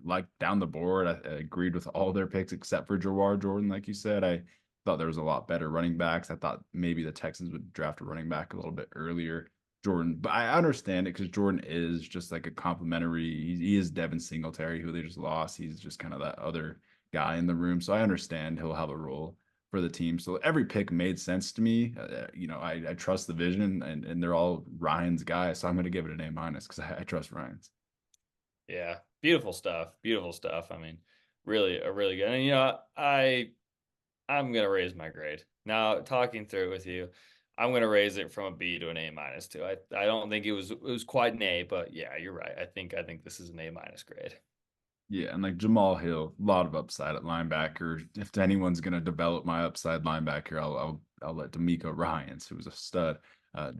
Like down the board, I agreed with all their picks except for Jawar Jordan. Like you said, I thought there was a lot better running backs. I thought maybe the Texans would draft a running back a little bit earlier. Jordan, but I understand it because Jordan is just like a complimentary. He is Devin Singletary, who they just lost. He's just kind of that other guy in the room. So I understand he'll have a role for the team. So every pick made sense to me. I trust the vision, and they're all Ryan's guys. So I'm going to give it an A minus because I trust Ryan's. Yeah, beautiful stuff. Beautiful stuff. I mean, really, a really good. And I'm gonna raise my grade now. Talking through it with you, I'm gonna raise it from a B to an A minus too. I don't think it was quite an A, but yeah, you're right. I think this is an A minus grade. Yeah, and like Jamal Hill, a lot of upside at linebacker. If anyone's gonna develop my upside linebacker, I'll let D'Amico Ryans, who's a stud,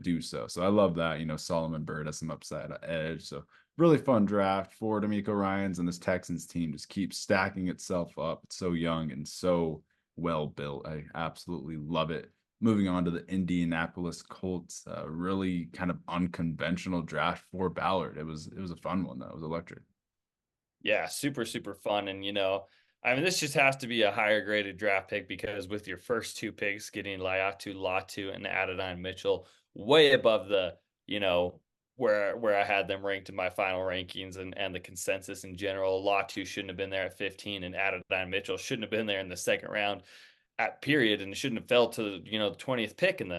do so. So I love that. Solomon Byrd has some upside at edge. So really fun draft for D'Amico Ryans, and this Texans team just keeps stacking itself up. It's so young and so well built. I absolutely love it. Moving on to the Indianapolis Colts, really kind of unconventional draft for Ballard. It was a fun one though. It was electric. Yeah, super, super fun. And, I mean, this just has to be a higher graded draft pick because with your first 2 picks, getting Laiatu Latu and Adonai Mitchell way above the, where I had them ranked in my final rankings and the consensus in general. Latu shouldn't have been there at 15 and Adonai Mitchell shouldn't have been there in the second round at period and shouldn't have fell to, the 20th pick in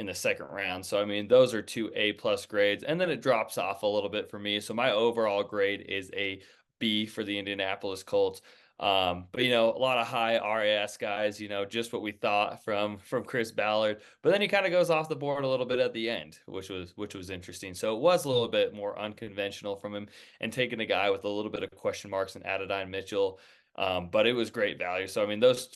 the second round. So I mean, those are 2 A+ grades, and then it drops off a little bit for me. So my overall grade is a B for the Indianapolis Colts. But a lot of high RAS guys, just what we thought from Chris Ballard. But then he kind of goes off the board a little bit at the end, which was interesting. So it was a little bit more unconventional from him and taking a guy with a little bit of question marks and Adonai Mitchell. But it was great value. So I mean, those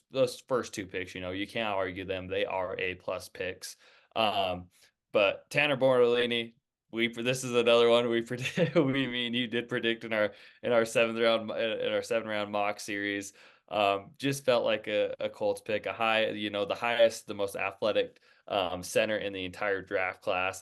first two picks, you can't argue them. They are A+ picks. But Tanner Bortolini, this is another one we predict. Me and you did predict in our 7th round mock series. Just felt like a Colts pick, a high, the highest, the most athletic center in the entire draft class.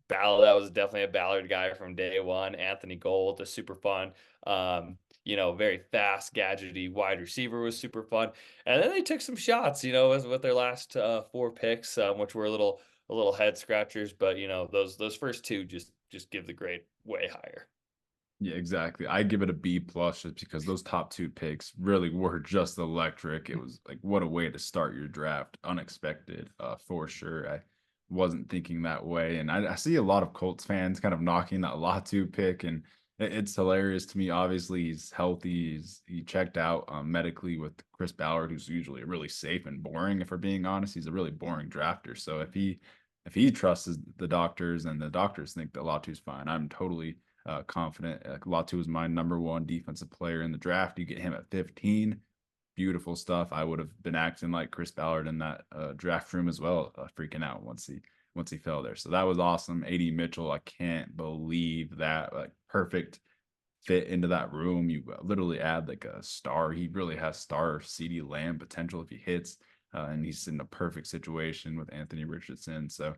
Ballard, that was definitely a Ballard guy from day one. Anthony Gold, a super fun, very fast, gadgety wide receiver, was super fun. And then they took some shots, with their last four picks, which were a little head scratchers. But those first two just give the grade way higher. Yeah, exactly. I give it a B+ just because those top two picks really were just electric. It was like, what a way to start your draft. Unexpected, for sure. I wasn't thinking that way. And I see a lot of Colts fans kind of knocking that Latu pick, and it's hilarious to me. Obviously, he's healthy. He checked out medically with Chris Ballard, who's usually really safe and boring. If we're being honest, he's a really boring drafter. So if he trusts the doctors and the doctors think that Latu's fine, I'm totally confident. Latu is my number one defensive player in the draft. You get him at 15. Beautiful stuff. I would have been acting like Chris Ballard in that draft room as well, freaking out once he fell there. So that was awesome. AD Mitchell, I can't believe that, like, perfect fit into that room. You literally add like a star. He really has star CD Lamb potential if he hits, and he's in a perfect situation with Anthony Richardson. So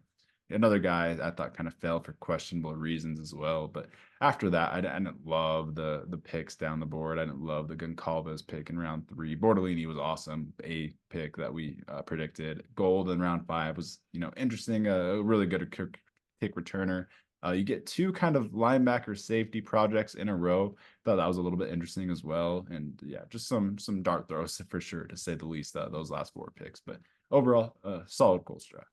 another guy I thought kind of fell for questionable reasons as well. But after that, I didn't love the picks down the board. I didn't love the Goncalves pick in round 3. Bortolini was awesome, a pick that we predicted. Gold in round 5 was interesting, a really good kick returner. You get two kind of linebacker safety projects in a row. Thought that was a little bit interesting as well. And yeah, just some dart throws for sure, to say the least, those last 4 picks. But overall, solid Colts draft.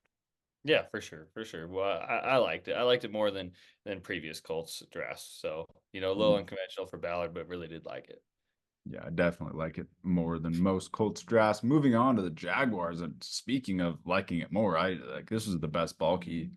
Yeah, for sure, for sure. Well, I liked it. I liked it more than previous Colts drafts. So, a little unconventional for Ballard, but really did like it. Yeah, I definitely like it more than most Colts drafts. Moving on to the Jaguars, and speaking of liking it more, I like this was the best bulky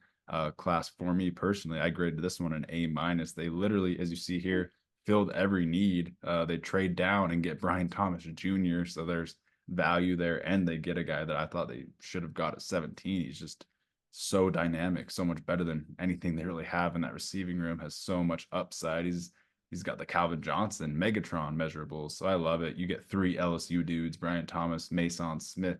class for me personally. I graded this one an A-. They literally, as you see here, filled every need. They trade down and get Brian Thomas Jr., so there's value there, and they get a guy that I thought they should have got at 17. He's just so dynamic, so much better than anything they really have in that receiving room. Has so much upside. He's got the Calvin Johnson Megatron measurables, so I love it. You get 3 LSU dudes: Brian Thomas, Mason Smith,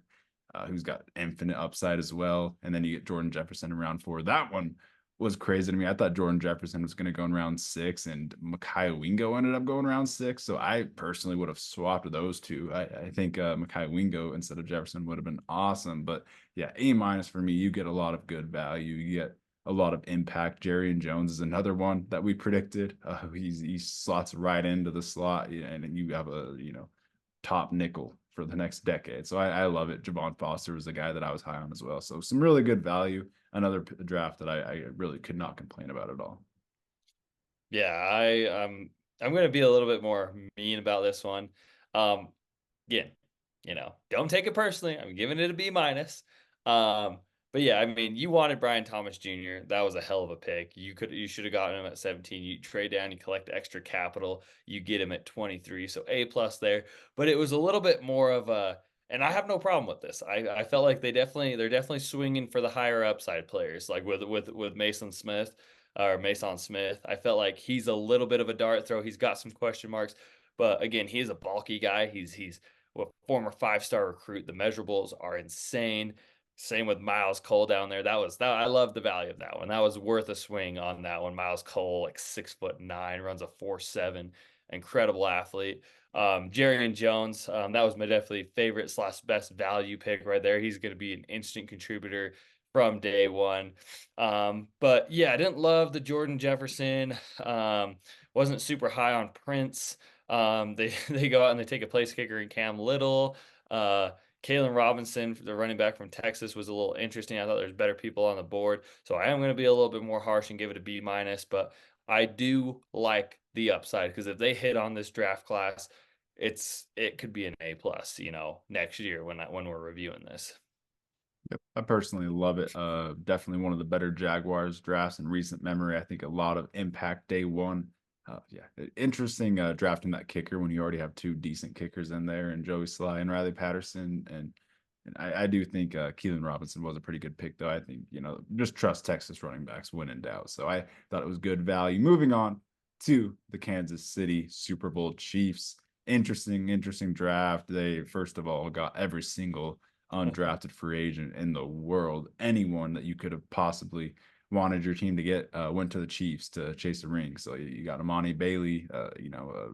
who's got infinite upside as well, and then you get Jordan Jefferson in round 4. That one was crazy to me. I thought Jordan Jefferson was going to go in round 6, and Mekhi Wingo ended up going round 6. So I personally would have swapped those two. I think Mekhi Wingo instead of Jefferson would have been awesome. But yeah, A- for me. You get a lot of good value. You get a lot of impact. Jerry Jones is another one that we predicted. He slots right into the slot, and you have a top nickel for the next decade. So I love it. Javon Foster was the guy that I was high on as well. So some really good value. Another draft that I really could not complain about at all. Yeah, I'm going to be a little bit more mean about this one. Um, Again, don't take it personally. I'm giving it a B-. But yeah, I mean, you wanted Brian Thomas Jr. That was a hell of a pick. You should have gotten him at 17. You trade down, you collect extra capital, you get him at 23. So A+ there. But it was a little bit more of a, and I have no problem with this. I felt like they're definitely swinging for the higher upside players, like with Mason Smith or Mason Smith. I felt like he's a little bit of a dart throw. He's got some question marks, but again, he's a bulky guy. He's a former 5-star recruit. The measurables are insane. Same with Miles Cole down there. I love the value of that one. That was worth a swing on that one. Miles Cole, like 6'9", runs a 4.7, incredible athlete. Jerry Jones, that was my definitely favorite / best value pick right there. He's going to be an instant contributor from day one. But yeah, I didn't love the Jordan Jefferson. Wasn't super high on Prince. They go out and they take a place kicker in Cam Little. Kalen Robinson, the running back from Texas, was a little interesting. I thought there's better people on the board. So I am going to be a little bit more harsh and give it a B-. But I do like the upside, because if they hit on this draft class, it could be an A plus, next year when we're reviewing this. Yep. I personally love it. Definitely one of the better Jaguars drafts in recent memory. I think a lot of impact day one. Yeah, interesting drafting that kicker when you already have two decent kickers in there, and Joey Sly and Riley Patterson. And I do think Keelan Robinson was a pretty good pick, though. I think, just trust Texas running backs when in doubt. So I thought it was good value. Moving on to the Kansas City Super Bowl Chiefs. Interesting draft. They, first of all, got every single undrafted free agent in the world. Anyone that you could have possibly wanted your team to get went to the Chiefs to chase a ring. So you got Amani Bailey, a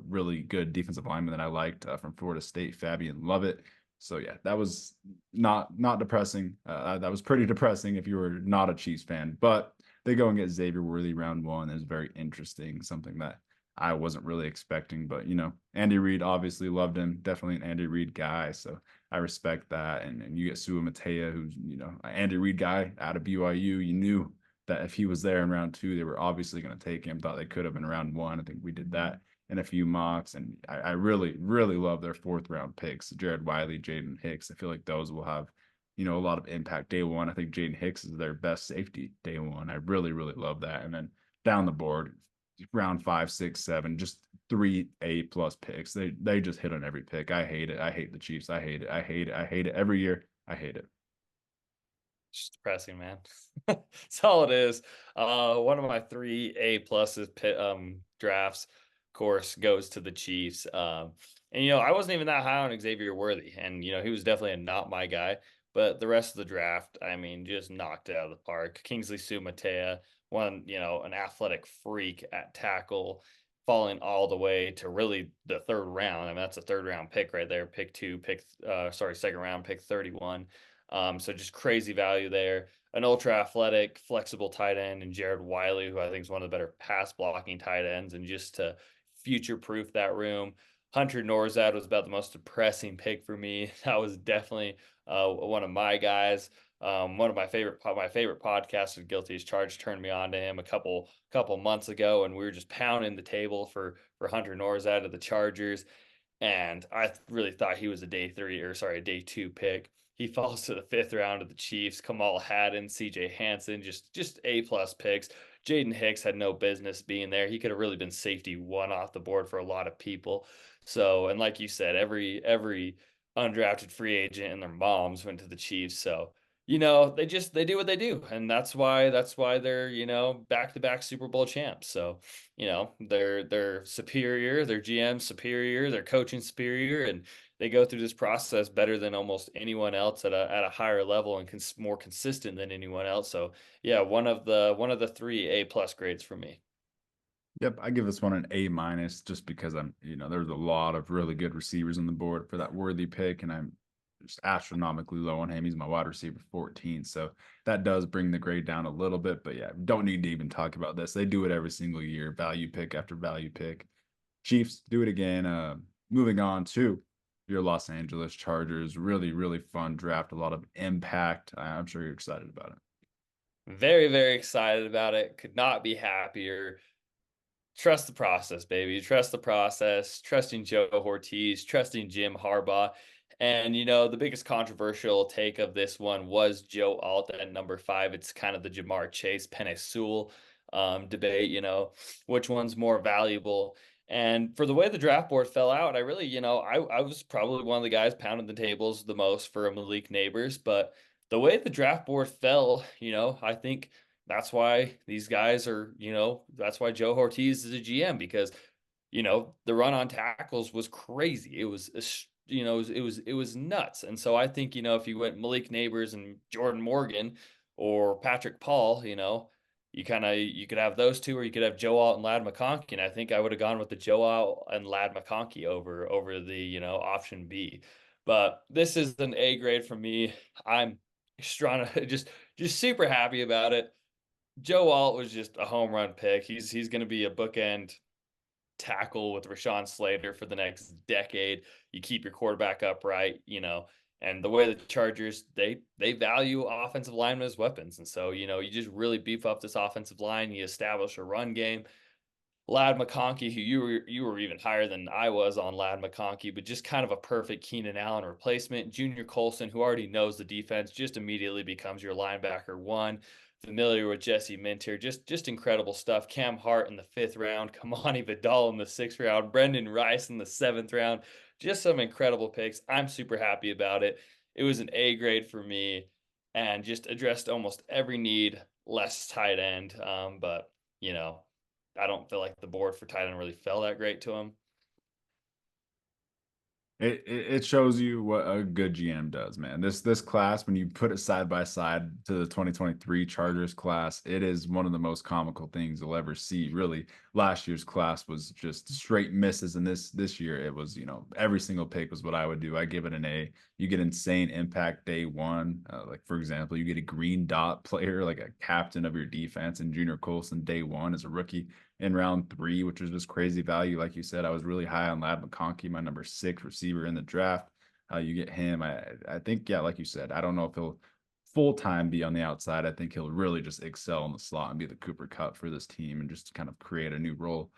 really good defensive lineman that I liked from Florida State, Fabian Lovett. So yeah, that was not depressing. That was pretty depressing if you were not a Chiefs fan. But they go and get Xavier Worthy round one. It was very interesting, something that I wasn't really expecting. But Andy Reid obviously loved him. Definitely an Andy Reid guy. So I respect that. And you get Sua Matea, who's an Andy Reid guy out of BYU. You knew that if he was there in round two, they were obviously going to take him. Thought they could have in round one. I think we did that in a few mocks, and I really love their fourth round picks, Jared Wiley, Jaden Hicks. I feel like those will have a lot of impact day one. I think Jaden Hicks is their best safety day one. I really love that. And then down the board, round 5, 6, 7, just 3 A plus picks. They just hit on every pick. I hate it. I hate the Chiefs. I hate it. I hate it. I hate it every year. I hate it. It's just depressing, man. That's all it is. One of my 3 A pluses drafts, of course, goes to the Chiefs. And I wasn't even that high on Xavier Worthy, and he was definitely not my guy. But the rest of the draft, I mean, just knocked it out of the park. Kingsley Sumatea, an athletic freak at tackle, falling all the way to really the third round. I mean, that's a third round pick right there. Second round pick 31. So just crazy value there. An ultra athletic, flexible tight end, and Jared Wiley, who I think is one of the better pass blocking tight ends, and just to future proof that room. Hunter Norzad was about the most depressing pick for me. That was definitely one of my guys. One of my favorite podcasters, Guilty as Charged, turned me on to him a couple months ago, and we were just pounding the table for Hunter Norzad of the Chargers. And I really thought he was a day 2 pick. He falls to the 5th round of the Chiefs. Kamal Haddon, CJ Hansen, just A plus picks. Jaden Hicks had no business being there. He could have really been safety one off the board for a lot of people. So, and like you said, every undrafted free agent and their moms went to the Chiefs. So, they do what they do, and that's why they're back-to-back Super Bowl champs. So they're superior, their GM superior, their coaching superior, and they go through this process better than almost anyone else at a higher level and more consistent than anyone else. So yeah, one of the 3 A plus grades for me. Yep, I give this one an A minus just because there's a lot of really good receivers on the board for that Worthy pick, and I'm just astronomically low on him. He's my wide receiver 14, so that does bring the grade down a little bit. But yeah, don't need to even talk about this. They do it every single year, value pick after value pick. Chiefs do it again. Moving on to your Los Angeles Chargers, really fun draft, a lot of impact. I'm sure you're excited about it. Very, very excited about it. Could not be happier. Trust the process, baby. Trust the process. Trusting Joe Ortiz, trusting Jim Harbaugh. And, the biggest controversial take of this one was Joe Alt at number 5. It's kind of the Jamar Chase, Penei Sewell debate, which one's more valuable. And for the way the draft board fell out, I really, I was probably one of the guys pounding the tables the most for a Malik Neighbors. But the way the draft board fell, I think that's why these guys are, that's why Joe Ortiz is a GM, because, the run on tackles was crazy. It was, it was nuts. And so I think, if you went Malik Neighbors and Jordan Morgan or Patrick Paul, you could have those two, or you could have Joe Alt and Lad McConkey. And I think I would have gone with the Joe Alt and Lad McConkey over the, option B. But this is an A grade from me. I'm strong, just super happy about it. Joe Alt was just a home run pick. He's going to be a bookend tackle with Rashawn Slater for the next decade. You keep your quarterback upright, and the way the Chargers, they value offensive linemen as weapons. And so, you just really beef up this offensive line. You establish a run game. Lad McConkey, who you were even higher than I was on Lad McConkey, but just kind of a perfect Keenan Allen replacement. Junior Colson, who already knows the defense, just immediately becomes your linebacker one. Familiar with Jesse Minter, just incredible stuff. Cam Hart in the 5th round, Kamani Vidal in the 6th round, Brendan Rice in the 7th round. Just some incredible picks. I'm super happy about it. It was an A grade for me and just addressed almost every need, less tight end. But you know, I don't feel like the board for tight end really fell that great to him. It shows you what a good GM does, man. This class, when you put it side by side to the 2023 Chargers class, it is one of the most comical things you'll ever see. Really, last year's class was just straight misses, and this year it was, every single pick was what I would do. I give it an A. You get insane impact day one. Like for example, you get a green dot player, like a captain of your defense, and Junior Colson day one as a rookie in round 3, which was just crazy value. Like you said, I was really high on Lad McConkey, my number 6 receiver in the draft. You get him. I think, yeah, like you said, I don't know if he'll full time be on the outside. I think he'll really just excel in the slot and be the Cooper Kupp for this team and just kind of create a new role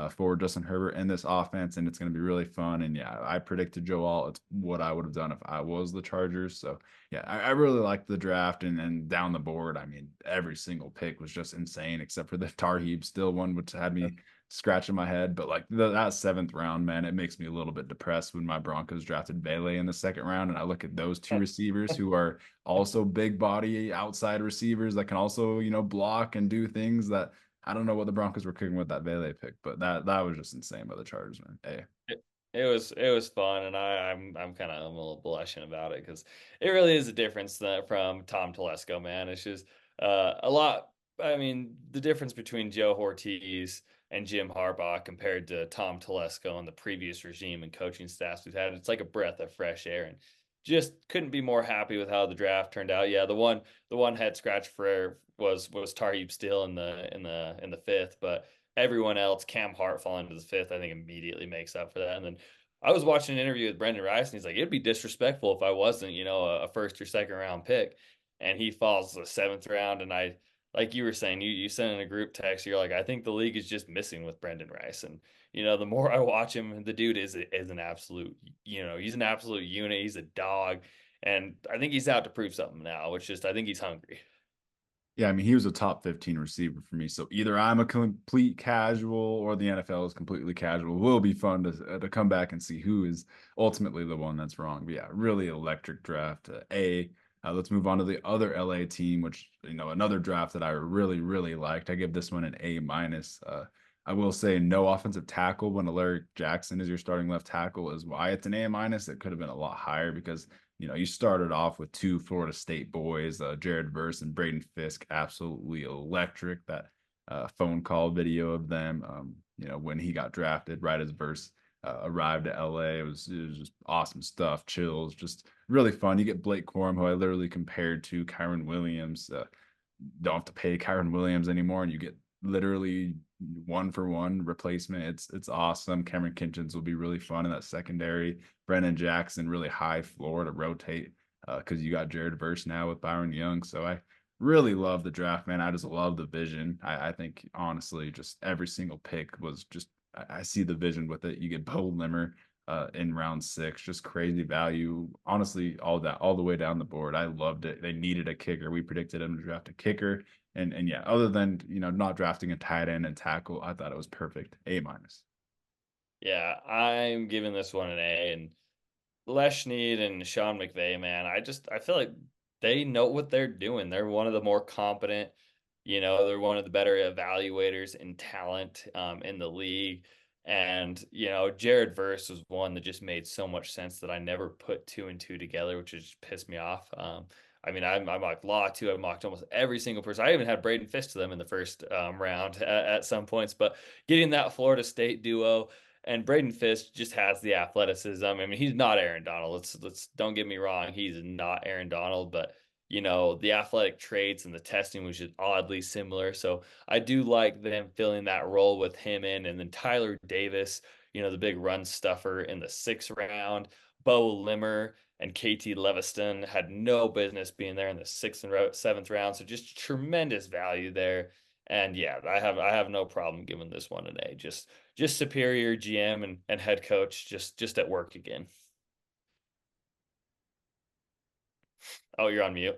for Justin Herbert in this offense. And it's going to be really fun. And yeah, I predicted Joe Alt. It's what I would have done if I was the Chargers. So yeah, I really liked the draft and down the board. I mean, every single pick was just insane, except for the Tarheeb still one, which had me scratching my head. But like that 7th round, man, it makes me a little bit depressed when my Broncos drafted Bailey in the 2nd round. And I look at those 2 receivers who are also big body outside receivers that can also, block and do things that I don't know what the Broncos were cooking with that Bailey pick, but that was just insane by the Chargers, man. Hey. It was fun, and I'm kind of a little blushing about it because it really is a difference from Tom Telesco, man. It's just a lot. I mean, the difference between Joe Ortiz and Jim Harbaugh compared to Tom Telesco and the previous regime and coaching staffs we've had, it's like a breath of fresh air, and just couldn't be more happy with how the draft turned out. Yeah, the one head scratch for was Tarheeb still in the 5th, but everyone else, Cam Hart falling to the 5th, I think immediately makes up for that. And then I was watching an interview with Brendan Rice, and he's like, it'd be disrespectful if I wasn't, a 1st or 2nd round pick. And he falls the 7th round. And like you were saying, you sent in a group text, you're like, I think the league is just missing with Brendan Rice. And, the more I watch him, the dude is an absolute, he's an absolute unit. He's a dog. And I think he's out to prove something now, which just, I think he's hungry. Yeah, I mean, he was a top 15 receiver for me. So either I'm a complete casual or the NFL is completely casual. It will be fun to come back and see who is ultimately the one that's wrong. But yeah, really electric draft. Let's move on to the other LA team, which, another draft that I really, really liked. I give this one an A minus. I will say no offensive tackle when Alaric Jackson is your starting left tackle is why it's an A minus. It could have been a lot higher because you started off with 2 Florida State boys, Jared Verse and Braden Fisk, absolutely electric. That phone call video of them, when he got drafted, right as Verse arrived at LA, it was just awesome stuff. Chills, just really fun. You get Blake Corum, who I literally compared to Kyron Williams. Don't have to pay Kyron Williams anymore, and you get literally 1-for-1 replacement. It's awesome. Cameron Kinchins will be really fun in that secondary. Brennan Jackson really high floor to rotate because you got Jared Verse now with Byron Young. So I really love the draft, man. I just love the vision. I think honestly, just every single pick was just I see the vision with it. You get Bo Limmer in round 6, just crazy value. Honestly, all the way down the board. I loved it. They needed a kicker. We predicted them to draft a kicker. And yeah, other than not drafting a tight end and tackle, I thought it was perfect. A minus. Yeah, I'm giving this one an A. And Les Snead and Sean McVay, man, I feel like they know what they're doing. They're one of the more competent, they're one of the better evaluators in talent in the league. And, Jared Verse was one that just made so much sense that I never put 2 and 2 together, which just pissed me off. I mean, I mocked Law too. I mocked almost every single person. I even had Braden Fisk to them in the first round at some points. But getting that Florida State duo, and Braden Fisk just has the athleticism. I mean, he's not Aaron Donald. Let's don't get me wrong. He's not Aaron Donald, but the athletic traits and the testing was just oddly similar. So I do like them filling that role with him in. And then Tyler Davis, the big run stuffer in the 6th round. Bo Limmer and KT Leviston had no business being there in the 6th and 7th round. So just tremendous value there. And yeah, I have no problem giving this one an A. Just superior GM and head coach just at work again. Oh, you're on mute.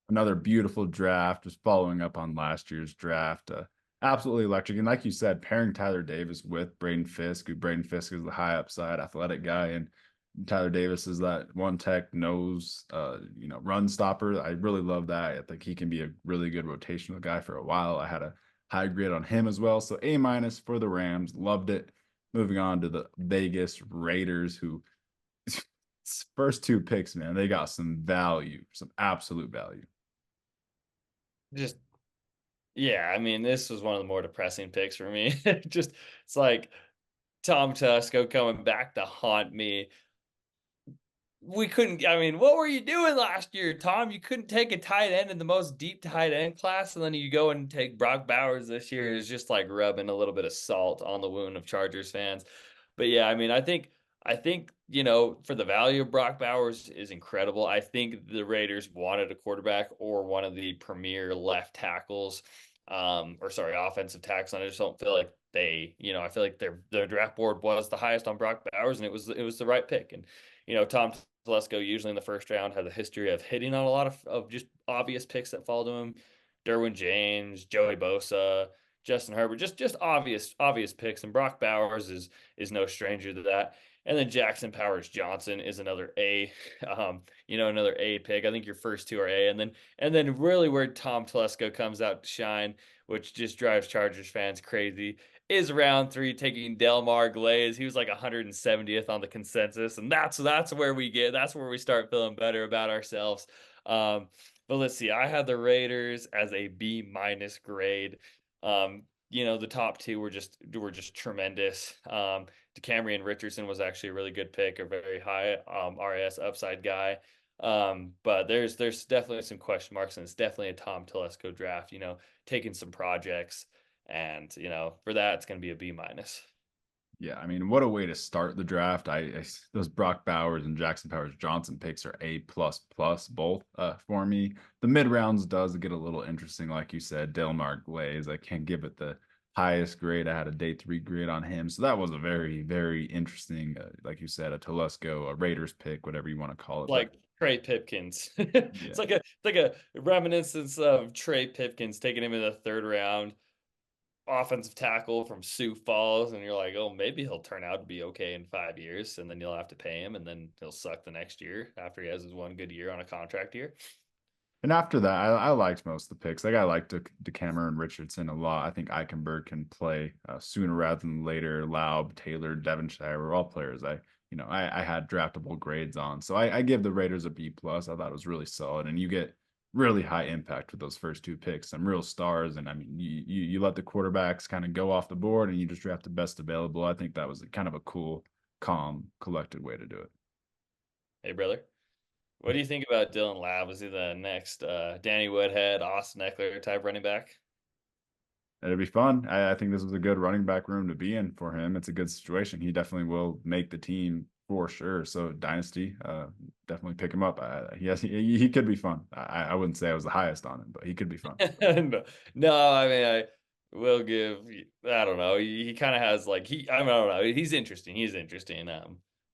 Another beautiful draft, just following up on last year's draft. Absolutely electric. And like you said, pairing Tyler Davis with Braden Fisk, who Braden Fisk is the high upside athletic guy, and Tyler Davis is that one tech nose, run stopper. I really love that. I think he can be a really good rotational guy for a while. I had a high grade on him as well. So A minus for the Rams. Loved it. Moving on to the Vegas Raiders, who first two picks, man, they got some value, some absolute value. Just yeah, I mean, this was one of the more depressing picks for me. Just it's like Tom Tusko coming back to haunt me. We couldn't, I mean, what were you doing last year, Tom? You couldn't take a tight end in the most deep tight end class, and then you go and take Brock Bowers this year. Is just like rubbing a little bit of salt on the wound of Chargers fans. But yeah, I mean, I think, for the value of Brock Bowers is incredible. I think the Raiders wanted a quarterback or one of the premier left tackles, or sorry, offensive tackles. And I just don't feel like I feel like their draft board was the highest on Brock Bowers, and it was the right pick. And Tom Telesco usually in the first round has a history of hitting on a lot of just obvious picks that fall to him. Derwin James, Joey Bosa, Justin Herbert, just obvious picks, and Brock Bowers is no stranger to that. And then Jackson Powers Johnson is another A, another A pick. I think your first two are A, and then really where Tom Telesco comes out to shine, which just drives Chargers fans crazy, is round three taking Delmar Glaze. He was like 170th on the consensus, and that's where we start feeling better about ourselves. But let's see, I had the Raiders as a B minus grade. The top two were just tremendous. DeCamerion Richardson was actually a really good pick, a very high RAS upside guy. But there's definitely some question marks, and it's definitely a Tom Telesco draft. Taking some projects, and for that it's going to be a B minus. Yeah, I mean, what a way to start the draft. Those Brock Bowers and Jackson Powers Johnson picks are A plus plus both for me. The mid rounds does get a little interesting, like you said. Delmar Glaze, I can't give it the highest grade. I had a day three grade on him, so that was a very very interesting, like you said, a Telesco, a Raiders pick, whatever you want to call it. But Like Trey Pipkins. yeah, It's like a reminiscence of Trey Pipkins taking him in the third round, offensive tackle from Sioux Falls, and you're like, oh, maybe he'll turn out to be okay in 5 years, and then you'll have to pay him, and then he'll suck the next year after he has his one good year on a contract year. and after that, I liked most of the picks. Like I liked DeCameron Richardson a lot. I think Eichenberg can play sooner rather than later. Laub, Taylor, Devonshire were all players I had draftable grades on. So I give the Raiders a B plus. I thought it was really solid, and you get really high impact with those first two picks. Some real stars, and I mean you let the quarterbacks kind of go off the board, and you just draft the best available. I think that was kind of a cool, calm, collected way to do it. Hey, brother. What do you think about Dylan Labb? Is he the next Danny Woodhead, Austin Eckler type running back? It'd be fun. I think this was a good running back room to be in for him. It's a good situation. He definitely will make the team for sure. So dynasty, definitely pick him up. Yes, he could be fun. I wouldn't say I was the highest on him, but he could be fun. No, no, I mean, I will give. I don't know. He kind of has like I don't know. He's interesting. He's interesting.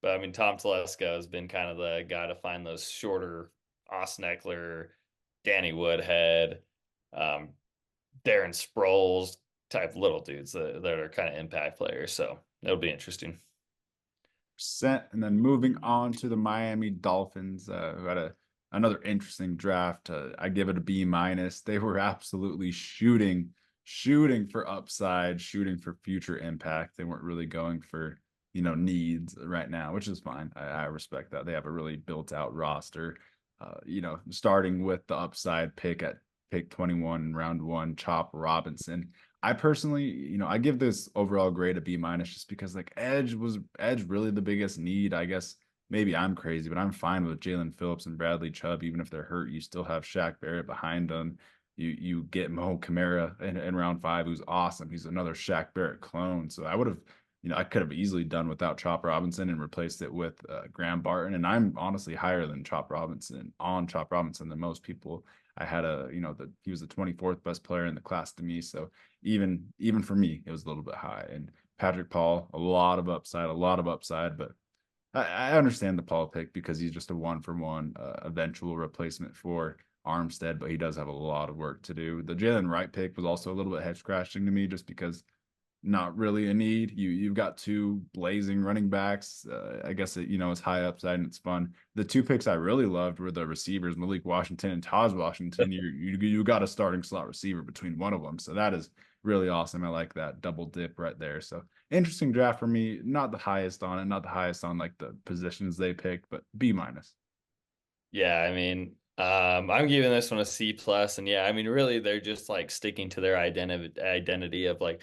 But I mean, Tom Telesco has been kind of the guy to find those shorter Austin Eckler, Danny Woodhead, um, Darren Sproles type little dudes that are kind of impact players. So it'll be interesting. Set and then moving on to the Miami Dolphins, who had another interesting draft. I give it a B minus. They were absolutely shooting for upside, shooting for future impact. They weren't really going for needs right now, which is fine. I respect that. They have a really built out roster. Starting with the upside pick at pick 21, round one, Chop Robinson. I personally, I give this overall grade a B minus just because like Edge really the biggest need. I guess maybe I'm crazy, but I'm fine with Jalen Phillips and Bradley Chubb. Even if they're hurt, you still have Shaq Barrett behind them. You get Mo Kamara in round five, who's awesome. He's another Shaq Barrett clone. So I would have, I could have easily done without Chop Robinson and replaced it with Graham Barton. And I'm honestly higher than Chop Robinson than most people. I had he was the 24th best player in the class to me. So even for me, it was a little bit high. And Patrick Paul, a lot of upside, but I understand the Paul pick because he's just a one-for-one eventual replacement for Armstead, but he does have a lot of work to do. The Jalen Wright pick was also a little bit head scratching to me just because not really a need. You've got two blazing running backs. I guess it's high upside and it's fun. The two picks I really loved were the receivers, Malik Washington and Taj Washington. You got a starting slot receiver between one of them, so that is really awesome. I like that double dip right there. So interesting draft for me. Not the highest on it, not the highest on like the positions they picked, but B minus. Yeah, I mean, I'm giving this one a C plus, and yeah, I mean, really, they're just like sticking to their identity of like,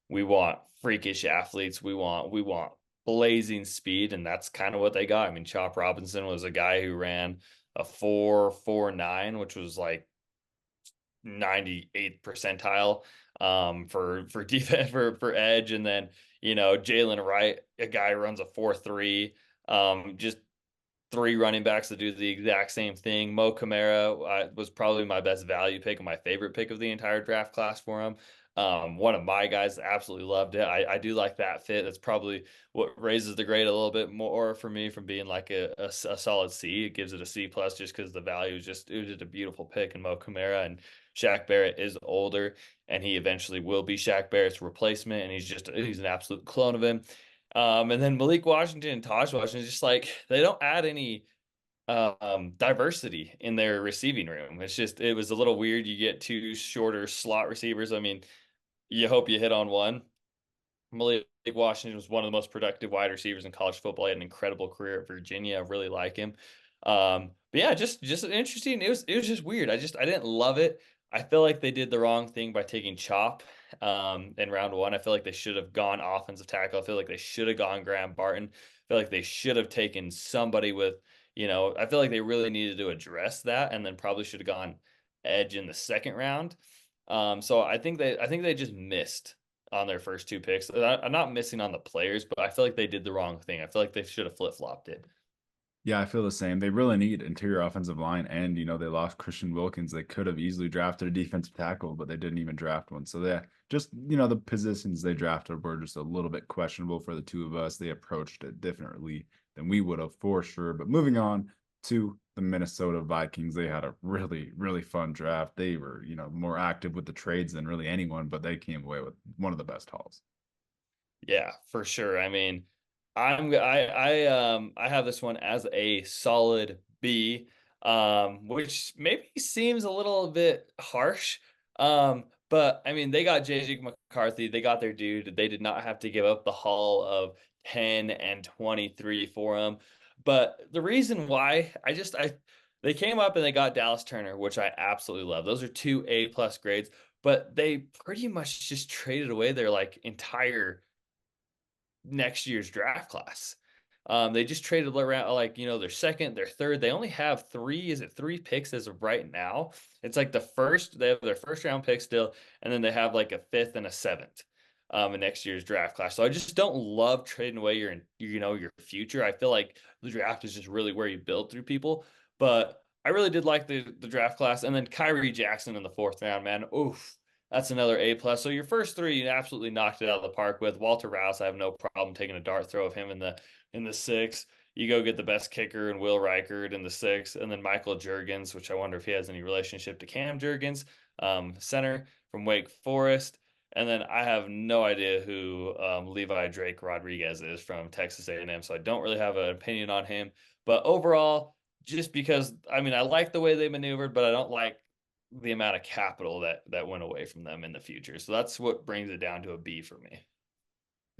we want freakish athletes, we want blazing speed, and that's kind of what they got. I mean, Chop Robinson was a guy who ran a 4.49, which was like 98th percentile for defense for edge, and then Jalen Wright, a guy who runs a 4.3. Just three running backs that do the exact same thing. Mo Kamara was probably my best value pick and my favorite pick of the entire draft class for him. One of my guys absolutely loved it. I do like that fit. That's probably what raises the grade a little bit more for me from being like a solid C. It gives it a C plus just because the value is it was just a beautiful pick in Mo Kamara. And Shaq Barrett is older and he eventually will be Shaq Barrett's replacement. And he's an absolute clone of him. And then Malik Washington and Taj Washington, just like they don't add any diversity in their receiving room. It was a little weird. You get two shorter slot receivers. I mean, you hope you hit on one. Malik Washington was one of the most productive wide receivers in college football. He had an incredible career at Virginia. I really like him. But yeah, just interesting. It was just weird. I didn't love it. I feel like they did the wrong thing by taking Chop in round one. I feel like they should have gone offensive tackle. I feel like they should have gone Graham Barton. I feel like they should have taken somebody with, I feel like they really needed to address that and then probably should have gone edge in the second round. So I think they just missed on their first two picks. I'm not missing on the players, but I feel like they did the wrong thing. I feel like they should have flip-flopped it. Yeah, I feel the same. They really need interior offensive line, and they lost Christian Wilkins. They could have easily drafted a defensive tackle, but they didn't even draft one. So they just the positions they drafted were just a little bit questionable for the two of us. They approached it differently than we would have for sure. But moving on to the Minnesota Vikings, they had a really, really fun draft. They were, more active with the trades than really anyone, but they came away with one of the best hauls. Yeah, for sure. I mean, I have this one as a solid B, which maybe seems a little bit harsh. But I mean, they got JJ McCarthy, they got their dude. They did not have to give up the haul of 10 and 23 for him. But the reason why they came up and they got Dallas Turner, which I absolutely love. Those are two A plus grades, but they pretty much just traded away their like entire next year's draft class. They just traded around like their second, their third. They only have three picks as of right now. It's like they have their first round pick still, and then they have like a fifth and a seventh in next year's draft class. So I just don't love trading away your future. I feel like the draft is just really where you build through people. But I really did like the draft class, and then Kyrie Jackson in the fourth round, man. Oof. That's another A plus. So your first three, you absolutely knocked it out of the park with Walter Rouse. I have no problem taking a dart throw of him in the six. You go get the best kicker and Will Reichard in the six, and then Michael Jurgens, which I wonder if he has any relationship to Cam Jurgens, center from Wake Forest. And then I have no idea who Levi Drake Rodriguez is from Texas A&M, so I don't really have an opinion on him. But overall, just because I mean I like the way they maneuvered, but I don't like the amount of capital that went away from them in the future. So that's what brings it down to a B for me.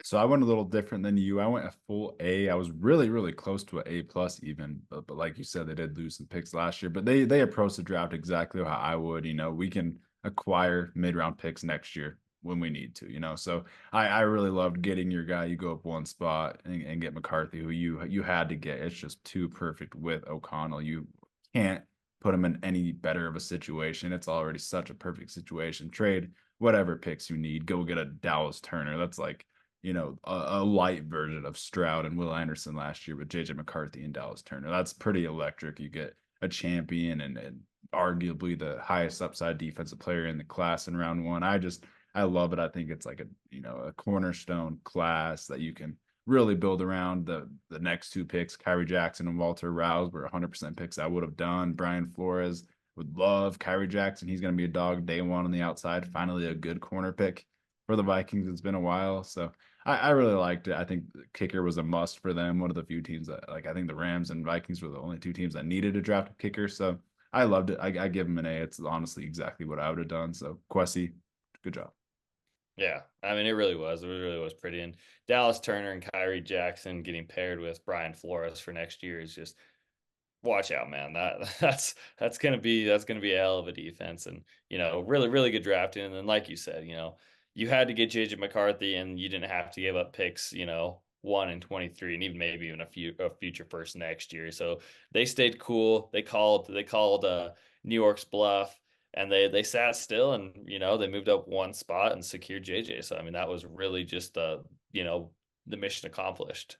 So I went a little different than you. I went a full A. I was really, really close to an A plus even, but like you said, they did lose some picks last year. But they approached the draft exactly how I would. We can acquire mid-round picks next year when we need to. So I really loved getting your guy. You go up one spot and get McCarthy, who you had to get. It's just too perfect with O'Connell. You can't put him in any better of a situation. It's already such a perfect situation. Trade whatever picks you need. Go get a Dallas Turner. That's like a light version of Stroud and Will Anderson last year with JJ McCarthy and Dallas Turner. That's pretty electric. You get a champion and arguably the highest upside defensive player in the class in round one. I love it. I think it's like a cornerstone class that you can really build around. The next two picks, Kyrie Jackson and Walter Rouse, were 100% picks I would have done. Brian Flores would love Kyrie Jackson. He's going to be a dog day one on the outside. Finally, a good corner pick for the Vikings. It's been a while. So I really liked it. I think the kicker was a must for them. One of the few teams that, like, I think the Rams and Vikings were the only two teams that needed to draft a kicker. So I loved it. I give him an A. It's honestly exactly what I would have done. So Kwesi, good job. Yeah, I mean, it really was. It really was pretty. And Dallas Turner and Kyrie Jackson getting paired with Brian Flores for next year is just watch out, man. That's gonna be a hell of a defense, and really good drafting. And then, like you said, you had to get JJ McCarthy, and you didn't have to give up picks, 1 and 23, and even a future first next year. So they stayed cool. They called New York's bluff, and they sat still, and they moved up one spot and secured JJ. So I mean, that was really just the mission accomplished.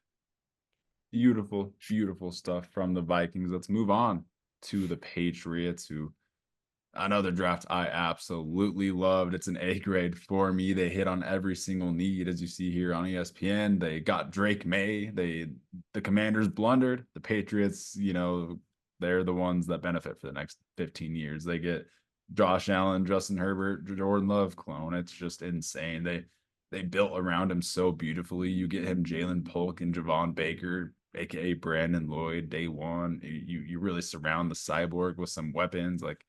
Beautiful, beautiful stuff from the Vikings. Let's move on to the Patriots, who another draft I absolutely loved. It's an A grade for me. They hit on every single need, as you see here on ESPN. They got Drake May. The Commanders blundered. The Patriots, they're the ones that benefit for the next 15 years. They get Josh Allen, Justin Herbert, Jordan Love clone. It's just insane. They built around him so beautifully. You get him Jalen Polk and Javon Baker, aka Brandon Lloyd, day one. You really surround the cyborg with some weapons. Like,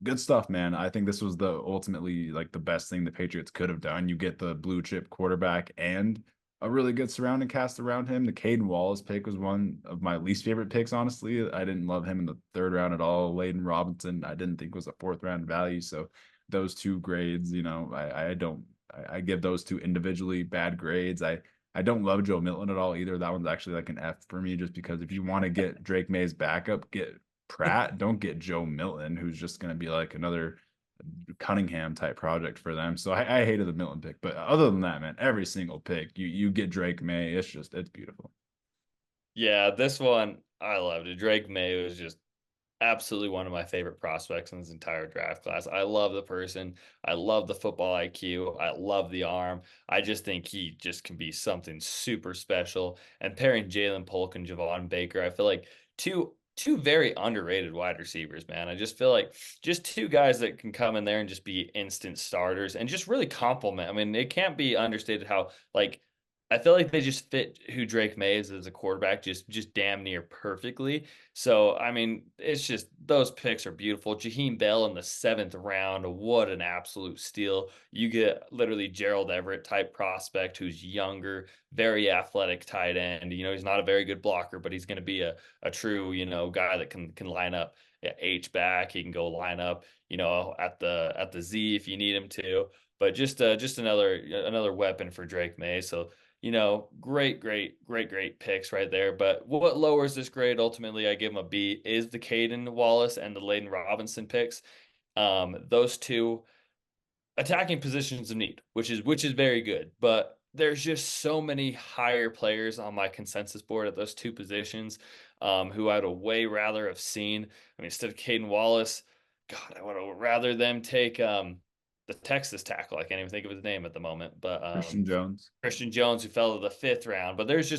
good stuff, man. I think this was the ultimately like the best thing the Patriots could have done. You get the blue chip quarterback and a really good surrounding cast around him. The Caden Wallace pick was one of my least favorite picks, honestly. I didn't love him in the third round at all. Layden Robinson, I didn't think was a fourth round value. So those two grades, I give those two individually bad grades. I don't love Joe Milton at all either. That one's actually like an F for me, just because if you want to get Drake May's backup, get Pratt. Don't get Joe Milton, who's just going to be like another Cunningham type project for them. So I hated the Milton pick, but other than that, man, every single pick you get Drake May. It's beautiful. Yeah, this one I loved it. Drake May was just absolutely one of my favorite prospects in this entire draft class. I love the person. I love the football IQ. I love the arm. I just think he just can be something super special. And pairing Jalen Polk and Javon Baker, I feel like two very underrated wide receivers, man. I just feel like just two guys that can come in there and just be instant starters and just really complement. I mean, it can't be understated how like I feel like they just fit who Drake May is as a quarterback just damn near perfectly. So I mean, it's just those picks are beautiful. Jaheim Bell in the seventh round, what an absolute steal! You get literally Gerald Everett type prospect who's younger, very athletic tight end. He's not a very good blocker, but he's going to be a true guy that can line up H back. He can go line up at the Z if you need him to. But just another weapon for Drake May. So great picks right there. But what lowers this grade ultimately, I give him a B, is the Caden Wallace and the Layden Robinson picks. Those two attacking positions of need, which is very good. But there's just so many higher players on my consensus board at those two positions, who I would way rather have seen. I mean, instead of Caden Wallace, God, I would have rather them take the Texas tackle. I can't even think of his name at the moment, but Christian Jones. Christian Jones, who fell to the fifth round. But there's a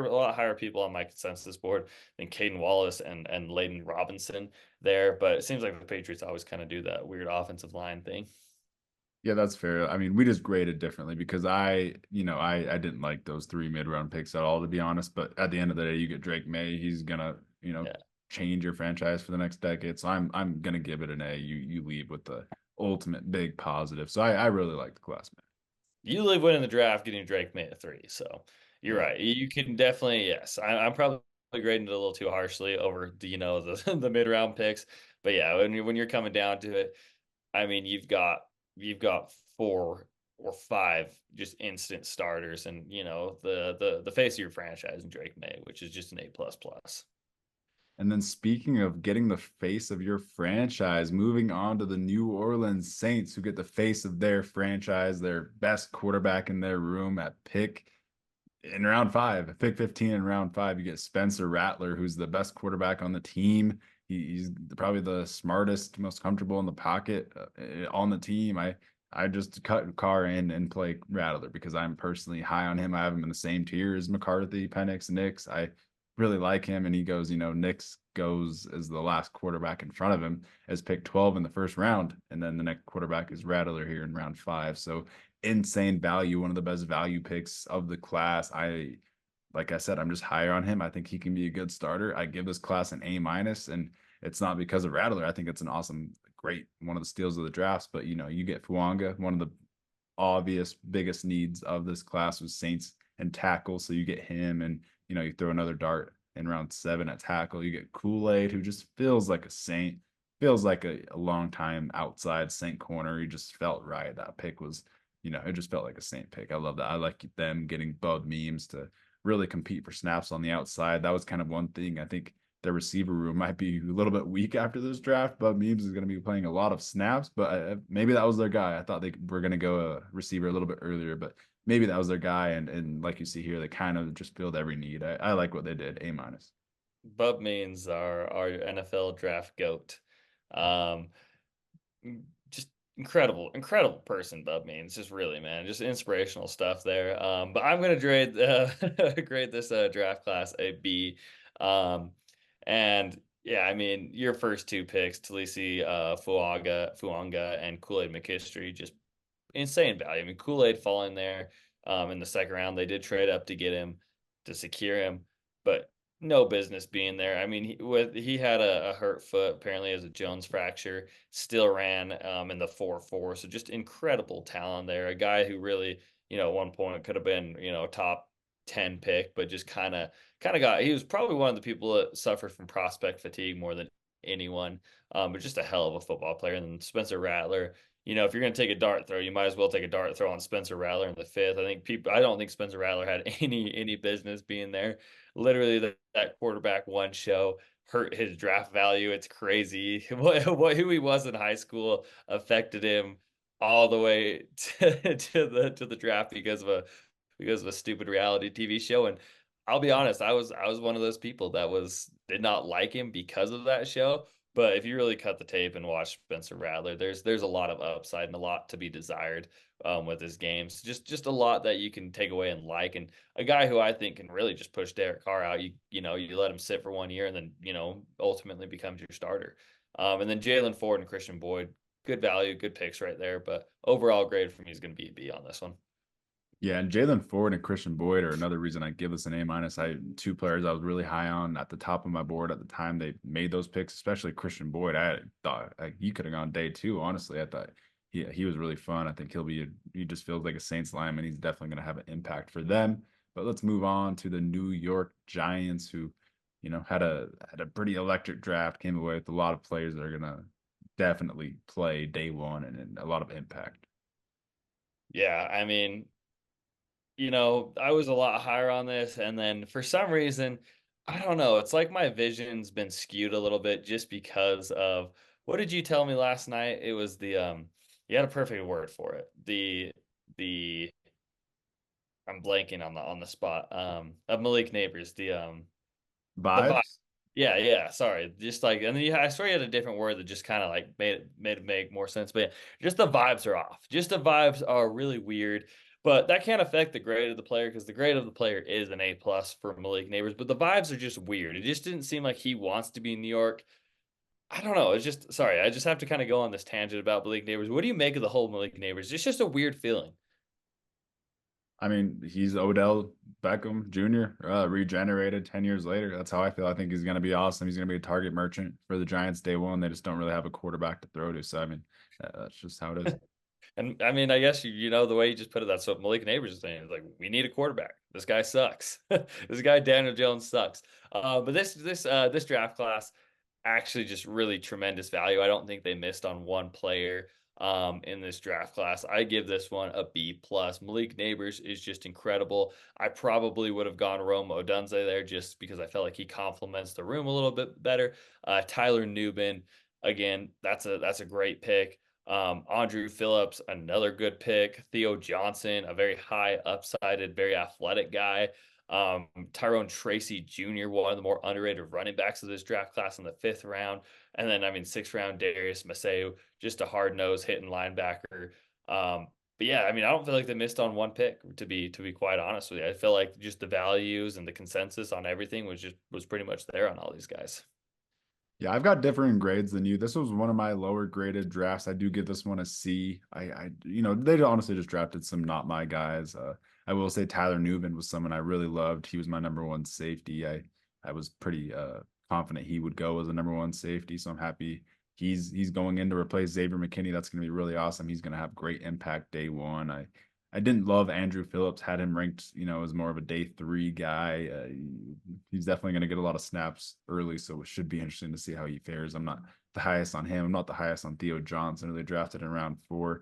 lot higher people on my consensus board than Caden Wallace and Layden Robinson there. But it seems like the Patriots always kind of do that weird offensive line thing. Yeah, that's fair. I mean, we just graded differently because I didn't like those three mid-round picks at all, to be honest. But at the end of the day, you get Drake May. He's gonna, Yeah. change your franchise for the next decade. So I'm gonna give it an A. You leave with the ultimate big positive. So I really like the class, man. You live winning the draft getting Drake May at 3. So you're Yeah. right. You can definitely, yes. I'm probably grading it a little too harshly over the mid round picks. But yeah, when you're coming down to it, I mean, you've got 4 or 5 just instant starters, and the face of your franchise in Drake May, which is just an A plus plus. And then speaking of getting the face of your franchise, moving on to the New Orleans Saints, who get the face of their franchise, their best quarterback in their room at pick in round 5, pick 15 in round 5. You get Spencer Rattler, who's the best quarterback on the team. He's probably the smartest, most comfortable in the pocket on the team. I just cut Carr in and play Rattler because I'm personally high on him. I have him in the same tier as McCarthy, Penix, Nix. I really like him, and he goes, Nix goes as the last quarterback in front of him as pick 12 in the first round, and then the next quarterback is Rattler here in round 5. So insane value, one of the best value picks of the class. Like I said, I'm just higher on him. I think he can be a good starter. I give this class an A minus, and it's not because of Rattler. I think it's an awesome, great one of the steals of the drafts. But you get Fuanga, one of the obvious biggest needs of this class was Saints and tackle. So you get him, and you throw another dart in round 7 at tackle. You get Kool-Aid, who just feels like a Saint, feels like a long time outside Saint corner. He just felt right. That pick was, it just felt like a Saint pick. I love that. I like them getting Bud Memes to really compete for snaps on the outside. That was kind of one thing. I think their receiver room might be a little bit weak after this draft. Bud Memes is going to be playing a lot of snaps, but maybe that was their guy. I thought they were going to go a receiver a little bit earlier, but maybe that was their guy. And like you see here, they kind of just filled every need. I like what they did. A minus. Bub means our NFL draft goat. Um, just incredible person. Bub means just really, man, just inspirational stuff there. But I'm gonna grade grade this draft class a B. Um, and yeah, I mean your first 2 picks, Talisi Fuanga, and Kool-Aid McKinstry, just insane value. I mean, Kool-Aid falling there in the second round. They did trade up to get him to secure him, but no business being there. I mean, he had a hurt foot apparently as a Jones fracture. Still ran in the 4.4, so just incredible talent there. A guy who really, at one point could have been top 10 pick, but just kind of got. He was probably one of the people that suffered from prospect fatigue more than anyone. But just a hell of a football player. And then Spencer Rattler, if you're going to take a dart throw, you might as well take a dart throw on Spencer Rattler in the 5th. I don't think Spencer Rattler had any business being there. Literally, that quarterback one show hurt his draft value. It's crazy. Who he was in high school affected him all the way to the draft because of a stupid reality TV show. And I'll be honest, I was one of those people that did not like him because of that show. But if you really cut the tape and watch Spencer Rattler, there's a lot of upside and a lot to be desired with his games. Just a lot that you can take away and like, and a guy who I think can really just push Derek Carr out. You let him sit for 1 year and then ultimately becomes your starter. And then Jalen Ford and Christian Boyd, good value, good picks right there. But overall grade for me is going to be a B on this one. Yeah, and Jalen Ford and Christian Boyd are another reason I give this an A minus. 2 players I was really high on at the top of my board at the time they made those picks, especially Christian Boyd. I thought he could have gone day 2. Honestly, I thought he was really fun. I think he just feels like a Saints lineman. He's definitely going to have an impact for them. But let's move on to the New York Giants, who had a pretty electric draft, came away with a lot of players that are going to definitely play day 1 and a lot of impact. Yeah, I mean, I was a lot higher on this, and then for some reason, I don't know, it's like my vision's been skewed a little bit just because of what did you tell me last night? It was you had a perfect word for it. The I'm blanking on the spot. Of Malik Neighbors, the vibe. Vibes? Yeah, yeah. Sorry, just like, and then I swear you had a different word that just kind of like made it make more sense. But yeah, just the vibes are off. Just the vibes are really weird. But that can't affect the grade of the player because the grade of the player is an A plus for Malik Neighbors. But the vibes are just weird. It just didn't seem like he wants to be in New York. I don't know. It's just sorry. I just have to kind of go on this tangent about Malik Neighbors. What do you make of the whole Malik Neighbors? It's just a weird feeling. I mean, he's Odell Beckham Jr., regenerated 10 years later. That's how I feel. I think he's going to be awesome. He's going to be a target merchant for the Giants day 1. They just don't really have a quarterback to throw to. So, I mean, that's just how it is. And I mean, I guess you know the way you just put it. That's what Malik Neighbors is saying. It's like we need a quarterback. This guy sucks. This guy Daniel Jones sucks. But this draft class actually just really tremendous value. I don't think they missed on one player in this draft class. I give this one a B plus. Malik Neighbors is just incredible. I probably would have gone Rome Odunze there just because I felt like he complements the room a little bit better. Tyler Nubin, again, that's a great pick. Andrew Phillips, another good pick. Theo Johnson, a very high upsided, very athletic guy. Tyrone Tracy Jr., one of the more underrated running backs of this draft class in the 5th round. And then, I mean, 6th round, Darius Maseo, just a hard nose hitting linebacker. But yeah, I mean, I don't feel like they missed on one pick, to be quite honest with you. I feel like just the values and the consensus on everything was pretty much there on all these guys. Yeah, I've got differing grades than you. This was one of my lower graded drafts. I do give this one a C. They honestly just drafted some not my guys. I will say Tyler Newman was someone I really loved. He was my number one safety. I was pretty confident he would go as a number one safety. So I'm happy he's going in to replace Xavier McKinney. That's going to be really awesome. He's going to have great impact day one. I didn't love Andrew Phillips, had him ranked, as more of a day three guy. He's definitely going to get a lot of snaps early, so it should be interesting to see how he fares. I'm not the highest on him. I'm not the highest on Theo Johnson, who they drafted in round 4.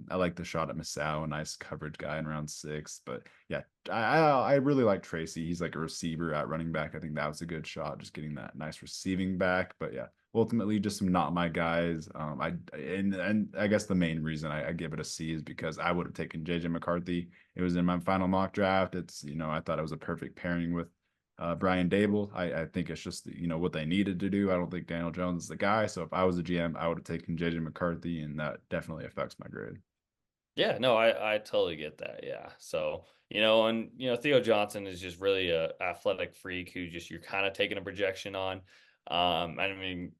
I like the shot at Masao, a nice coverage guy in round 6. But yeah, I really like Tracy. He's like a receiver at running back. I think that was a good shot, just getting that nice receiving back. But yeah, ultimately just some not my guys. And I guess the main reason I give it a C is because I would have taken JJ McCarthy. It was in my final mock draft. I thought it was a perfect pairing with Brian Dable. I think it's just what they needed to do. I don't think Daniel Jones is the guy. So if I was a GM, I would have taken JJ McCarthy, and that definitely affects my grade. Yeah, no, I totally get that. Yeah. So, Theo Johnson is just really a athletic freak who just you're kind of taking a projection on. I mean,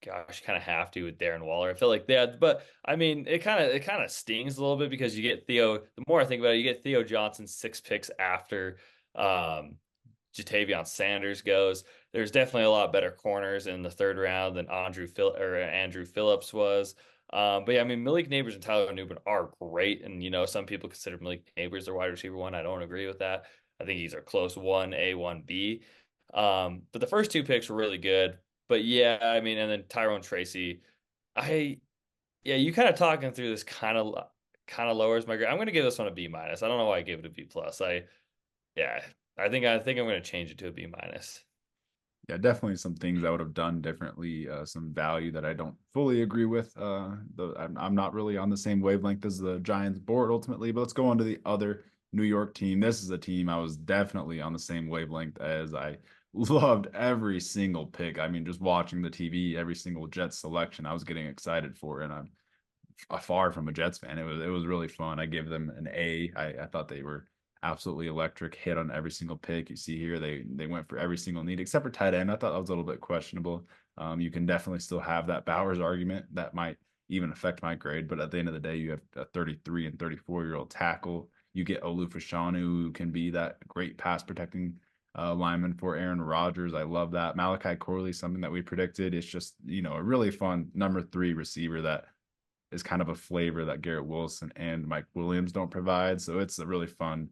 gosh, kind of have to with Darren Waller. I feel like that, but I mean, it kind of stings a little bit because you get Theo. The more I think about it, you get Theo Johnson 6 picks after um Jatavion Sanders goes. There's definitely a lot better corners in the 3rd round than Andrew Phillips was. But yeah, I mean, Malik Neighbors and Tyler Newman are great, and some people consider Malik Neighbors their wide receiver one. I don't agree with that. I think he's a close 1A, 1B. But the first 2 picks were really good. But yeah, I mean, and then Tyrone Tracy, I yeah, you kind of talking through this kind of lowers my grade. I'm gonna give this one a B minus. I don't know why I gave it a B plus. Yeah, I think I'm gonna change it to a B minus. Yeah, definitely some things I would have done differently. Some value that I don't fully agree with. I'm not really on the same wavelength as the Giants board ultimately. But let's go on to the other New York team. This is a team I was definitely on the same wavelength as. I loved every single pick. I mean, just watching the TV, every single Jets selection, I was getting excited for, and I'm far from a Jets fan. It was really fun. I gave them an A. I thought they were absolutely electric, hit on every single pick. You see here, they went for every single need except for tight end. I thought that was a little bit questionable. You can definitely still have that Bowers argument that might even affect my grade, but at the end of the day, you have a 33 and 34-year-old tackle. You get Olu Fashanu, who can be that great pass protecting lineman for Aaron Rodgers. I love that. Malachi Corley, something that we predicted. It's just, a really fun number 3 receiver that is kind of a flavor that Garrett Wilson and Mike Williams don't provide. So it's a really fun,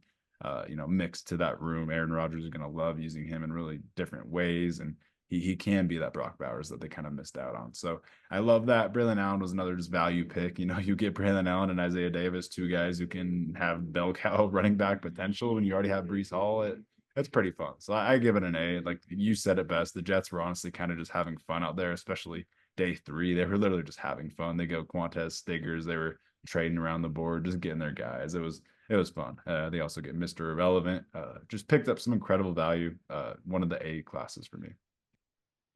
mix to that room. Aaron Rodgers is going to love using him in really different ways, and he can be that Brock Bowers that they kind of missed out on. So I love that. Braylon Allen was another just value pick. You get Braylon Allen and Isaiah Davis, 2 guys who can have bell cow running back potential when you already have Brees Hall. It's pretty fun. So I give it an A. Like you said it best. The Jets were honestly kind of just having fun out there, especially day 3. They were literally just having fun. They go Quantez Stiggers. They were trading around the board, just getting their guys. It was fun. They also get Mr. Irrelevant. Just picked up some incredible value. One of the A classes for me.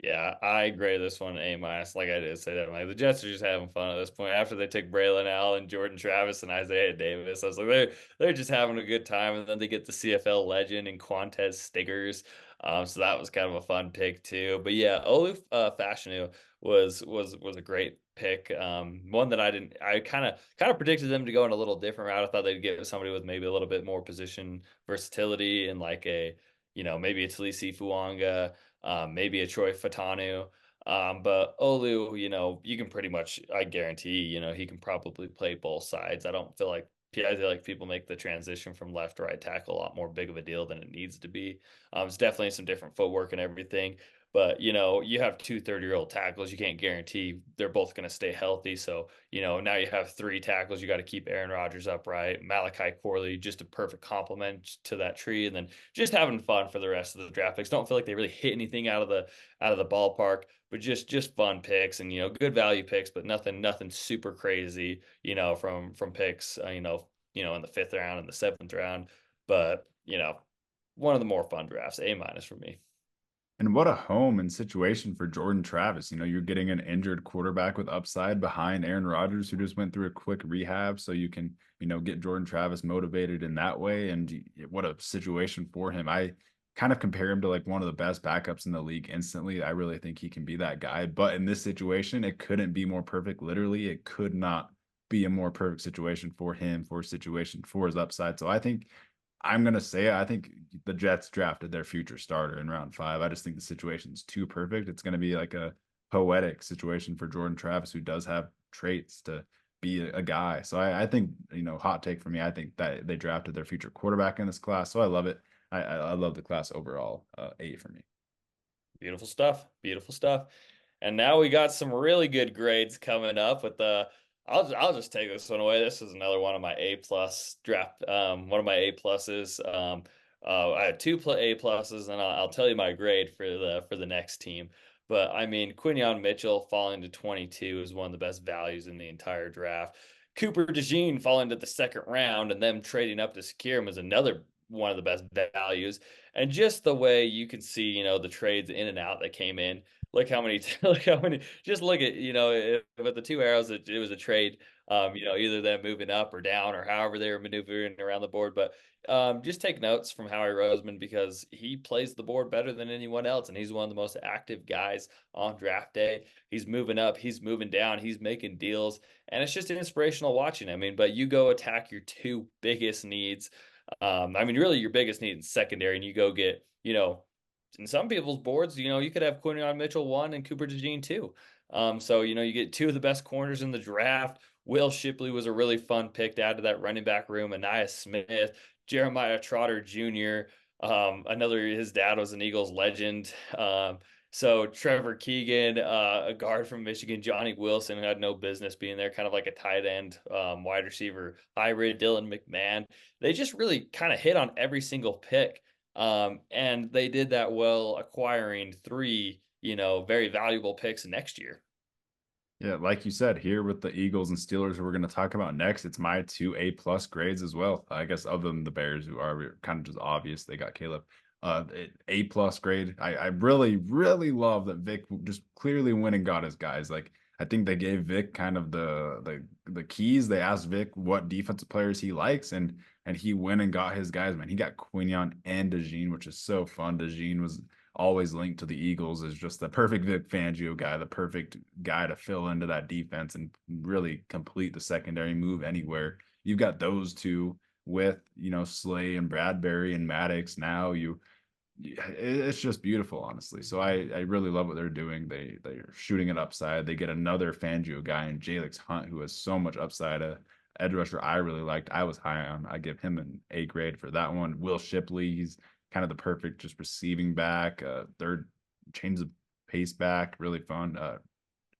Yeah, I grade this one A minus. Like I did say that, like the Jets are just having fun at this point. After they took Braylon Allen, Jordan Travis, and Isaiah Davis, I was like, they're just having a good time. And then they get the CFL legend and Quantez Stiggers. So that was kind of a fun pick too. But yeah, Olu Fashanu was a great pick. One that I kind of predicted them to go in a little different route. I thought they'd get somebody with maybe a little bit more position versatility and like maybe a Talisi Fuanga, maybe a Troy Fatanu. But Olu, you can pretty much, I guarantee, he can probably play both sides. I feel like people make the transition from left to right tackle a lot more big of a deal than it needs to be. It's definitely some different footwork and everything. But, you have 2 30-year-old tackles. You can't guarantee they're both going to stay healthy. So, now you have 3 tackles. You got to keep Aaron Rodgers upright. Malachi Corley, just a perfect complement to that tree. And then just having fun for the rest of the draft picks. Don't feel like they really hit anything out of the ballpark, but just fun picks and, good value picks, but nothing super crazy, from picks, in the 5th round and the 7th round. But one of the more fun drafts. A- for me. And what a home and situation for Jordan Travis. You're getting an injured quarterback with upside behind Aaron Rodgers, who just went through a quick rehab. So you can, get Jordan Travis motivated in that way. And what a situation for him. I kind of compare him to like one of the best backups in the league instantly. I really think he can be that guy. But in this situation, it couldn't be more perfect. Literally, it could not be a more perfect situation for him, for his situation, for his upside. So I think I'm gonna say I think the Jets drafted their future starter in round 5. I just think the situation's too perfect. It's gonna be like a poetic situation for Jordan Travis, who does have traits to be a guy. So I think, hot take for me, I think that they drafted their future quarterback in this class. So I love it. I love the class overall. A for me. Beautiful stuff. Beautiful stuff. And now we got some really good grades coming up with the I'll just take this one away. This is another one of my A plus draft. One of my A pluses. I had two A pluses, and I'll tell you my grade for the next team. But I mean, Quinion Mitchell falling to 22 is one of the best values in the entire draft. Cooper DeJean falling to the second round and them trading up to secure him is another one of the best values. And just the way you can see, the trades in and out that came in. Look how many, look how many, just look at, with the two arrows, it was a trade, either them moving up or down or however they were maneuvering around the board. But just take notes from Howie Roseman because he plays the board better than anyone else. And he's one of the most active guys on draft day. He's moving up, he's moving down, he's making deals. And it's just inspirational watching. I mean, but you go attack your two biggest needs. I mean, really, your biggest need is secondary, and you go get, in some people's boards, you could have Quinion Mitchell 1 and Cooper DeJean 2. So, you get two of the best corners in the draft. Will Shipley was a really fun pick to add to that running back room. Aniyah Smith, Jeremiah Trotter Jr., his dad was an Eagles legend. So Trevor Keegan, a guard from Michigan, Johnny Wilson, who had no business being there, kind of like a tight end, wide receiver hybrid, Dylan McMahon. They just really kind of hit on every single pick. And they did that well, acquiring three, very valuable picks next year. Yeah, like you said, here with the Eagles and Steelers, who we're going to talk about next, it's my two A plus grades as well. I guess other than the Bears, who are kind of just obvious, they got Caleb. A plus grade. I really, really love that Vic just clearly went and got his guys. Like I think they gave Vic kind of the keys. They asked Vic what defensive players he likes, and he went and got his guys. Man, he got Quinion and DeJean, which is so fun. DeJean was always linked to the Eagles as just the perfect Vic Fangio guy, the perfect guy to fill into that defense and really complete the secondary move anywhere. You've got those two with, Slay and Bradbury and Maddox. Now it's just beautiful, honestly. So I really love what they're doing. They're shooting it upside. They get another Fangio guy in Jalix Hunt, who has so much upside. Edge rusher I really liked. I was high on. I give him an A grade for that one. Will Shipley, he's kind of the perfect just receiving back. Third change the pace back, really fun.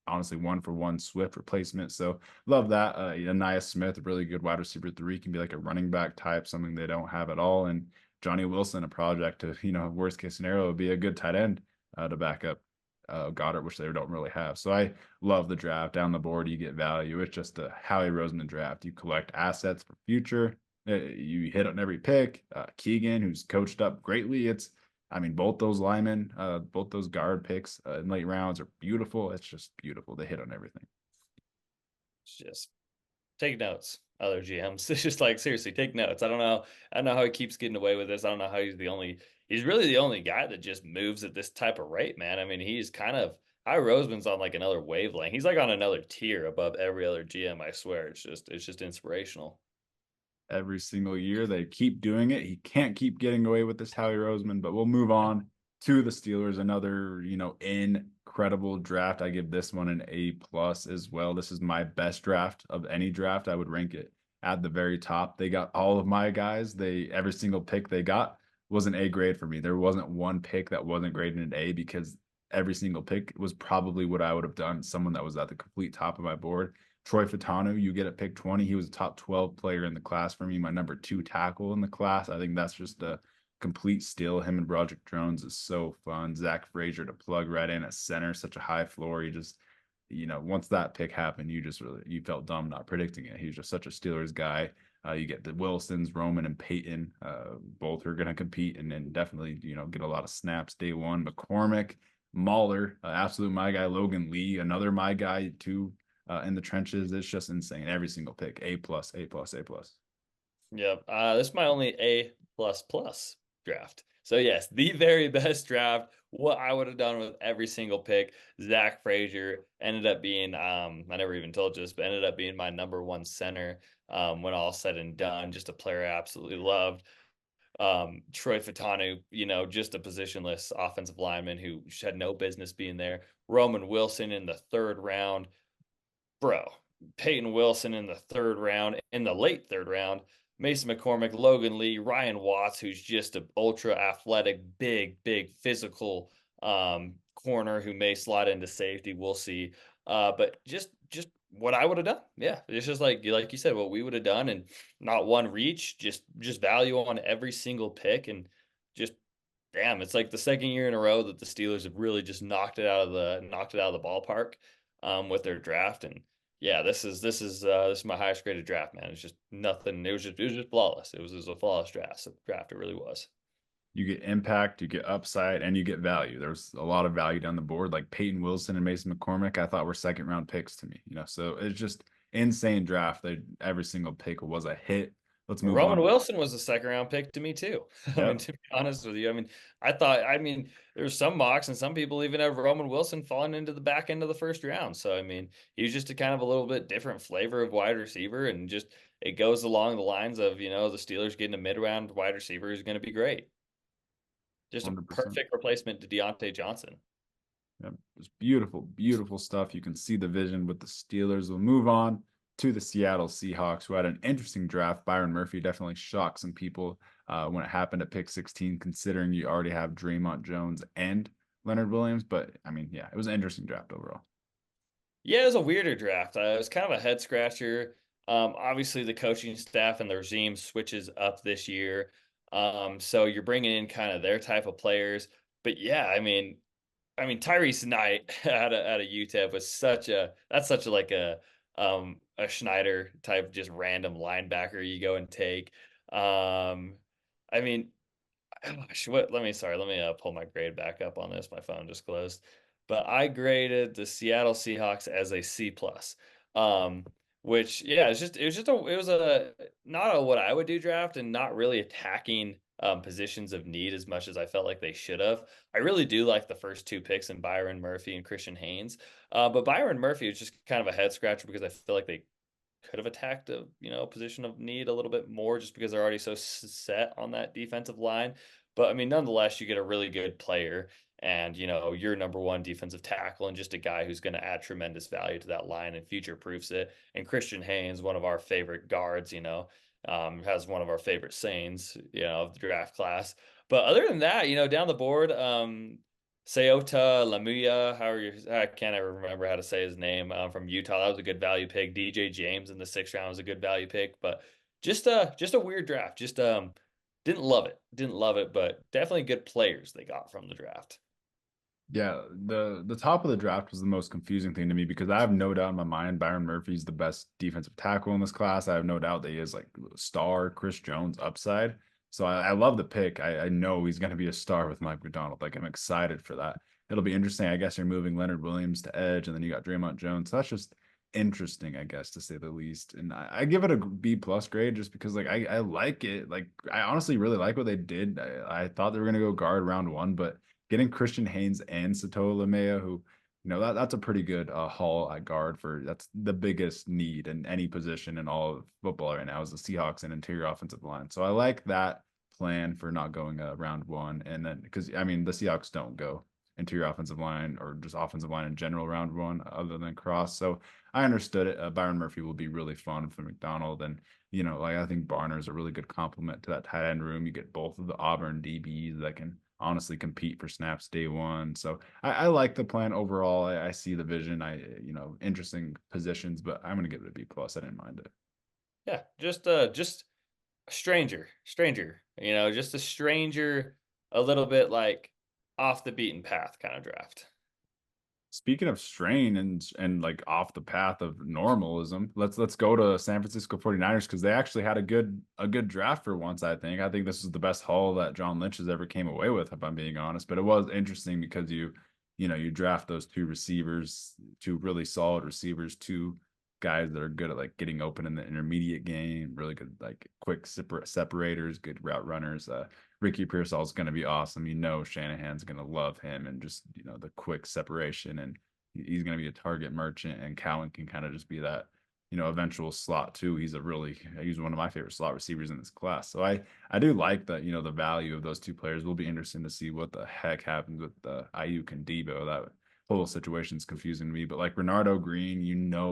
Honestly, 1-for-1 Swift replacement. So love that. Aniyah Smith, a really good wide receiver 3, can be like a running back type, something they don't have at all. And Johnny Wilson, a project to, worst case scenario, would be a good tight end to back up Goddard, which they don't really have. So I love the draft. Down the board, you get value. It's just the Howie Roseman draft. You collect assets for future. You hit on every pick. Keegan, who's coached up greatly. Both those linemen, both those guard picks in late rounds are beautiful. It's just beautiful. They hit on everything. It's just take notes, other GMs. It's just like, seriously, take notes. I don't know how he keeps getting away with this. I don't know how he's really the only guy that just moves at this type of rate, man. I mean, he's kind of, Howie Roseman's on like another wavelength. He's like on another tier above every other GM, I swear. It's just inspirational. Every single year they keep doing it. He can't keep getting away with this, Howie Roseman, but we'll move on to the Steelers. Another, incredible draft. I give this one an A plus as well. This is my best draft of any draft. I would rank it at the very top. They got all of my guys. Every single pick they got was an A grade for me. There wasn't one pick that wasn't graded an A because every single pick was probably what I would have done. Someone that was at the complete top of my board. Troy Fatanu, you get at pick 20. He was a top 12 player in the class for me, my number 2 tackle in the class. I think that's just a complete steal. Him and Broderick Jones is so fun. Zach Frazier to plug right in at center, such a high floor. You just, once that pick happened, you felt dumb not predicting it. He was just such a Steelers guy. You get the Wilsons, Roman, and Peyton. Both are going to compete and then definitely, get a lot of snaps day one. McCormick, Mahler, absolute my guy. Logan Lee, another my guy too, in the trenches. It's just insane. Every single pick, A plus, A plus, A plus. Yep. This is my only A plus plus draft. So yes, the very best draft. What I would have done with every single pick. Zach Frazier ended up being I never even told you this, but ended up being my number one center when all said and done. Just a player I absolutely loved. Troy Fatanu, just a positionless offensive lineman who had no business being there. Roman Wilson in the third round. Bro, Peyton Wilson in the third round, in the late third round. Mason McCormick, Logan Lee, Ryan Watts, who's just an ultra athletic, big physical corner who may slide into safety. We'll see. But just what I would have done. Yeah, it's just like you said, what we would have done, and not one reach, just value on every single pick, and just damn, it's like the second year in a row that the Steelers have really just knocked it out of the ballpark with their draft. And yeah, this is my highest graded draft, man. It's just nothing. It was just flawless. It was a flawless draft. It really was. You get impact, you get upside, and you get value. There's a lot of value down the board. Like Peyton Wilson and Mason McCormick, I thought were second round picks to me. So it's just insane draft. Every single pick was a hit. Let's move Roman on. Wilson was a second round pick to me too. I mean, Yep. to be honest with you, there's some mocks and some people even have Roman Wilson falling into the back end of the first round. So, I mean, he's just a kind of a little bit different flavor of wide receiver, and just it goes along the lines of, the Steelers getting a mid round wide receiver who's going to be great. Just a 100%. perfect replacement to Deontay Johnson. Yep. Just beautiful, beautiful stuff. You can see the vision with the Steelers. We'll move on to the Seattle Seahawks, who had an interesting draft. Byron Murphy definitely shocked some people when it happened at pick 16, considering you already have Draymond Jones and Leonard Williams. But I mean, yeah, it was an interesting draft overall. Yeah, it was a weirder draft. It was kind of a head scratcher. Obviously, the coaching staff and the regime switches up this year. So you're bringing in kind of their type of players. But yeah, I mean, Tyrese Knight out of UTEP was such a like a Schneider type just random linebacker you go and take. I mean, gosh, let me pull my grade back up on this. My phone just closed. But I graded the Seattle Seahawks as a C plus. Um, which yeah, it was a not a what I would do draft, and not really attacking positions of need as much as I felt like they should have. I really do like the first two picks in Byron Murphy and Christian Haynes. But Byron Murphy was just kind of a head scratcher because I feel like they could have attacked a position of need a little bit more, just because they're already so set on that defensive line. But I mean, nonetheless, you get a really good player, and your number one defensive tackle, and just a guy who's going to add tremendous value to that line and future proofs it. And Christian Haynes, one of our favorite guards, has one of our favorite sayings, of the draft class. But other than that, down the board, Seota Lamuya, I can't ever remember how to say his name, from Utah. That was a good value pick. DJ James in the sixth round was a good value pick, but just a weird draft. Just didn't love it, but definitely good players they got from the draft. Yeah, the top of the draft was the most confusing thing to me because I have no doubt in my mind Byron Murphy's the best defensive tackle in this class. I have no doubt that he is like star Chris Jones upside. So I love the pick. I know he's going to be a star with Mike McDonald. Like I'm excited for that. It'll be interesting. I guess you're moving Leonard Williams to edge, and then you got Draymond Jones. So that's just interesting, I guess, to say the least. And I give it a B plus grade just because like I like it. Like I honestly really like what they did. I thought they were going to go guard round one, but getting Christian Haynes and Satoa Lamea, who, that's a pretty good haul at guard for that's the biggest need in any position in all of football right now is the Seahawks and interior offensive line. So I like that plan for not going round one. And then, because I mean, the Seahawks don't go interior offensive line or just offensive line in general round one other than cross. So I understood it. Byron Murphy will be really fun for McDonald. And, like I think Barner's a really good complement to that tight end room. You get both of the Auburn DBs that can honestly compete for snaps day one. So I like the plan overall. I see the vision. Interesting positions, but I'm gonna give it a B plus. I didn't mind it. Yeah, just a stranger, just a stranger, a little bit like off the beaten path kind of draft. Speaking of strain and like off the path of normalism, let's go to San Francisco 49ers because they actually had a good draft for once, I think. I think this is the best haul that John Lynch has ever came away with, if I'm being honest. But it was interesting because you draft those two receivers, two really solid receivers, two guys that are good at like getting open in the intermediate game, really good like quick separators, good route runners. Ricky Pearsall is going to be awesome. Shanahan's going to love him and just, the quick separation, and he's going to be a target merchant, and Cowan can kind of just be that, eventual slot too. He's one of my favorite slot receivers in this class. So I do like that, the value of those two players. Will be interesting to see what the heck happens with the Ayuk and Debo. That whole situation's confusing to me, but like Renardo Green,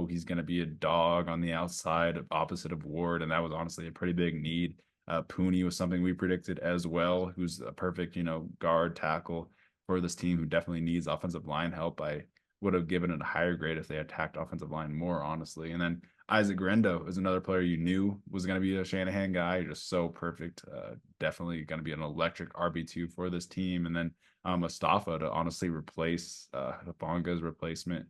he's going to be a dog on the outside opposite of Ward, and that was honestly a pretty big need. Pooney was something we predicted as well, who's a perfect, guard tackle for this team who definitely needs offensive line help. I would have given it a higher grade if they attacked offensive line more, honestly. And then Isaac Grendo is another player you knew was going to be a Shanahan guy, just so perfect. Definitely going to be an electric RB2 for this team. And then Mustafa to honestly replace Hufanga's replacement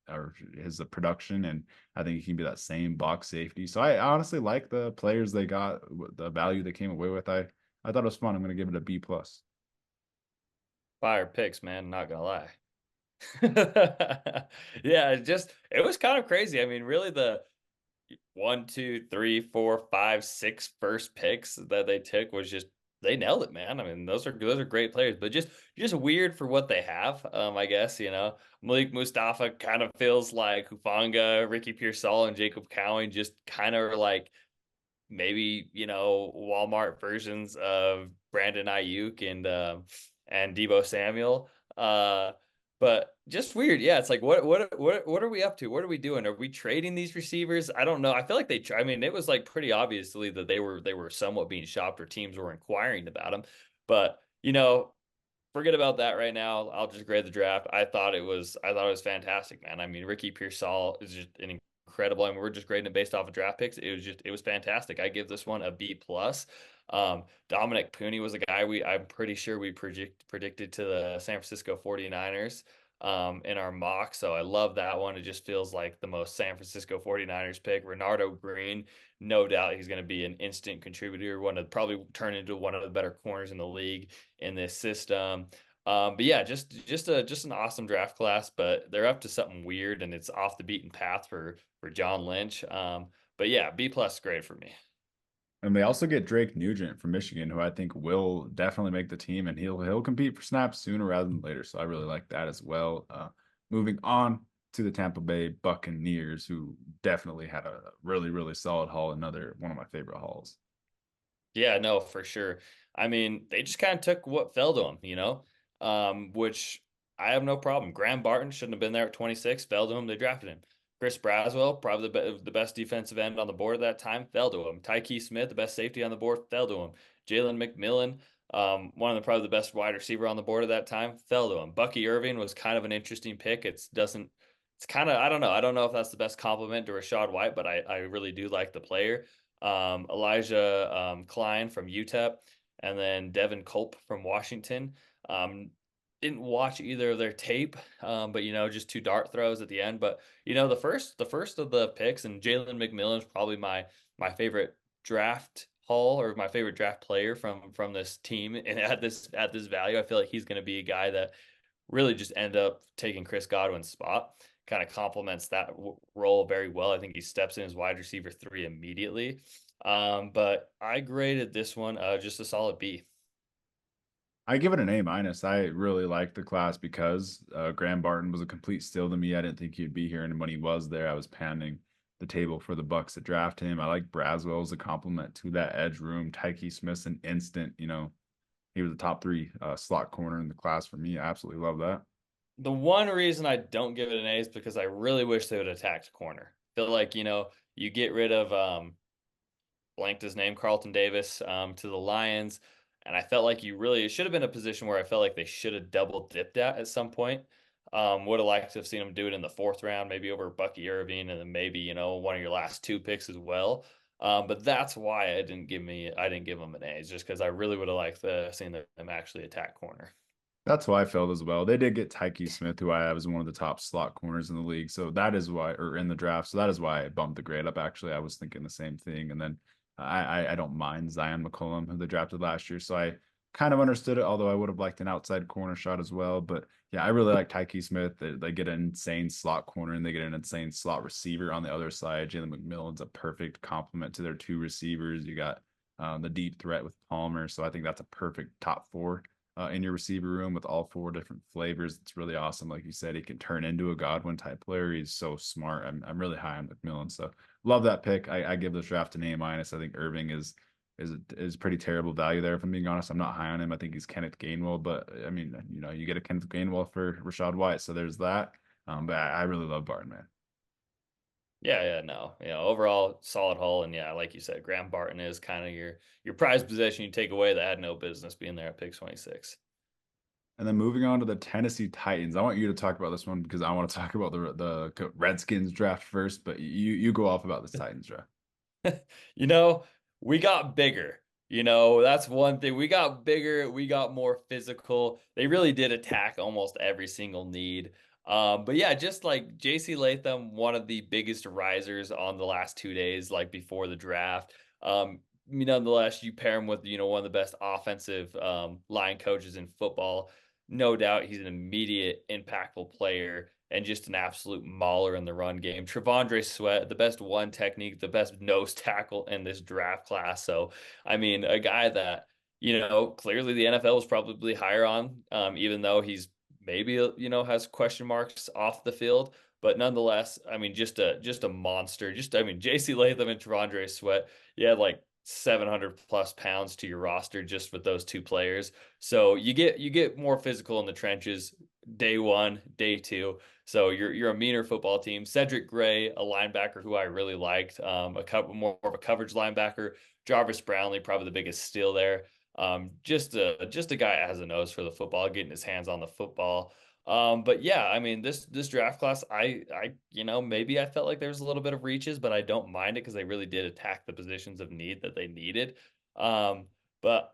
or his production. And I think he can be that same box safety. So I honestly like the players they got, the value they came away with. I thought it was fun. I'm going to give it a B plus. Fire picks, man. Not gonna lie. Yeah, it was kind of crazy. I mean, really, the one, two, three, four, five, six first picks that they took was just they nailed it, man. I mean, those are great players, but just weird for what they have. I guess Malik Mustafa kind of feels like Hufanga, Ricky Pearsall, and Jacob Cowing just kind of like maybe Walmart versions of Brandon Ayuk and Debo Samuel. But just weird. Yeah, it's like what are we up to? What are we doing? Are we trading these receivers? I don't know. I feel like I mean, it was like pretty obviously that they were somewhat being shopped or teams were inquiring about them. But forget about that right now. I'll just grade the draft. I thought it was fantastic, man. I mean, Ricky Pearsall is just an incredible. I mean, we're just grading it based off of draft picks. It was fantastic. I give this one a B plus. Dominic Pooney was a guy I'm pretty sure we predicted to the San Francisco 49ers in our mock. So I love that one. It just feels like the most San Francisco 49ers pick. Renardo Green, no doubt he's going to be an instant contributor, probably turn into one of the better corners in the league in this system. But yeah, just an awesome draft class, but they're up to something weird and it's off the beaten path for John Lynch. But yeah, B plus grade for me. And they also get Drake Nugent from Michigan, who I think will definitely make the team, and he'll compete for snaps sooner rather than later. So I really like that as well. Moving on to the Tampa Bay Buccaneers, who definitely had a really, really solid haul. Another one of my favorite hauls. Yeah, no, for sure. I mean, they just kind of took what fell to them, which I have no problem. Graham Barton shouldn't have been there at 26, fell to him. They drafted him. Chris Braswell, probably the best defensive end on the board at that time, fell to him. Tyke Smith, the best safety on the board, fell to him. Jalen McMillan, one of the probably the best wide receiver on the board at that time, fell to him. Bucky Irving was kind of an interesting pick. It's kind of, I don't know. I don't know if that's the best compliment to Rashad White, but I really do like the player. Elijah Klein from UTEP, and then Devin Culp from Washington. Didn't watch either of their tape, but just two dart throws at the end. But the first of the picks, and Jalen McMillan is probably my favorite draft haul or my favorite draft player from this team. And at this value, I feel like he's going to be a guy that really just end up taking Chris Godwin's spot. Kind of complements that role very well. I think he steps in as wide receiver 3 immediately. But I graded this one just a solid B. I give it an A minus. I really liked the class because Graham Barton was a complete steal to me. I didn't think he'd be here, and when he was there, I was pounding the table for the Bucks to draft him. I like Braswell as a compliment to that edge room. Tyke Smith's an instant. He was the top 3 slot corner in the class for me. I absolutely love that. The one reason I don't give it an A is because I really wish they would have attacked corner. Feel like, you get rid of blanked his name, Carlton Davis, to the Lions. And I felt like it should have been a position where I felt like they should have double dipped at some point. Would have liked to have seen them do it in the 4th round, maybe over Bucky Irving, and then maybe, one of your last 2 picks as well. But that's why I didn't give them an A, just because I really would have liked to seen them actually attack corner. That's why I felt as well. They did get Tyke Smith, who I have as one of the top slot corners in the league. So that is why, or in the draft. So that is why I bumped the grade up. Actually, I was thinking the same thing. And then I don't mind Zion McCollum, who they drafted last year. So I kind of understood it, although I would have liked an outside corner shot as well. But yeah, I really like Tyke Smith. They get an insane slot corner and they get an insane slot receiver on the other side. Jalen McMillan's a perfect complement to their two receivers. You got the deep threat with Palmer. So I think that's a perfect top four in your receiver room with all four different flavors. It's really awesome. Like you said, he can turn into a Godwin type player. He's so smart. I'm really high on McMillan. So love that pick. I give this draft an A minus. I think Irving is pretty terrible value there. If I'm being honest, I'm not high on him. I think he's Kenneth Gainwell, but I mean, you get a Kenneth Gainwell for Rashad White. So there's that. But I really love Barton, man. Yeah, no. Overall solid haul. And yeah, like you said, Graham Barton is kind of your prized possession you take away that had no business being there at pick 26. And then moving on to the Tennessee Titans. I want you to talk about this one because I want to talk about the Redskins draft first, but you go off about this Titans draft. you know, we got bigger. That's one thing. We got bigger, we got more physical. They really did attack almost every single need. But yeah, just like JC Latham, one of the biggest risers on the last 2 days, like before the draft. Nonetheless, you pair him with, one of the best offensive line coaches in football. No doubt he's an immediate impactful player and just an absolute mauler in the run game. Trevondre Sweat, the best one technique, the best nose tackle in this draft class. So, I mean, a guy that, clearly the NFL was probably higher on, even though he's maybe, has question marks off the field. But nonetheless, I mean, just a monster. I mean, JC Latham and Trevondre Sweat, you had like 700 plus pounds to your roster just with those two players. So you get more physical in the trenches day one, day two. So you're a meaner football team. Cedric Gray, a linebacker who I really liked, a couple more of a coverage linebacker. Jarvis Brownlee, probably the biggest steal there. Just a guy that has a nose for the football, getting his hands on the football. But yeah, I mean this draft class, maybe I felt like there was a little bit of reaches, but I don't mind it because they really did attack the positions of need that they needed. But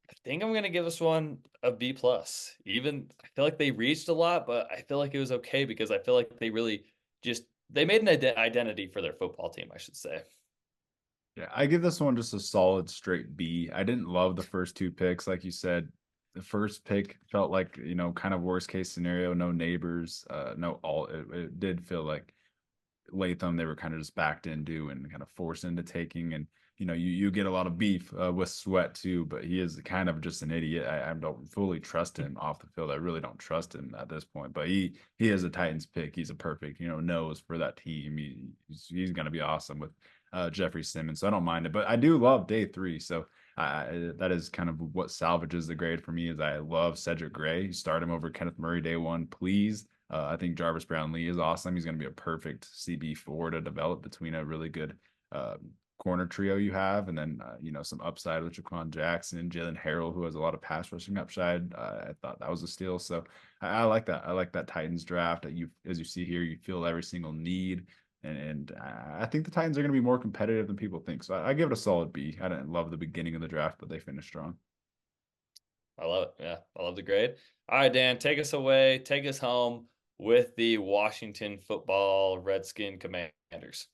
I think I'm gonna give this one a B plus. Even I feel like they reached a lot, but I feel like it was okay because I feel like they really they made an identity for their football team, I should say. Yeah, I give this one just a solid straight B. I didn't love the first two picks, like you said. The first pick felt like, kind of worst case scenario, no neighbors, no all. It did feel like Latham, they were kind of just backed into and kind of forced into taking. And you get a lot of beef with Sweat too, but he is kind of just an idiot. I don't fully trust him off the field. I really don't trust him at this point. But he is a Titans pick. He's a perfect nose for that team. He's going to be awesome with Jeffrey Simmons. So I don't mind it. But I do love day three. So that is kind of what salvages the grade for me. Is I love Cedric Gray. Start him over Kenneth Murray day one, please. I think Jarvis Brownlee is awesome. He's going to be a perfect CB4 to develop between a really good corner trio you have, and then some upside with Jaquan Jackson and Jalen Harrell, who has a lot of pass rushing upside. I thought that was a steal, so I like that. I like that Titans draft. As you see here, you feel every single need, and I think the Titans are going to be more competitive than people think. So I give it a solid B. I didn't love the beginning of the draft, but they finished strong. I love it. Yeah, I love the grade. All right, Dan, take us away, take us home with the Washington Football Redskin Commanders.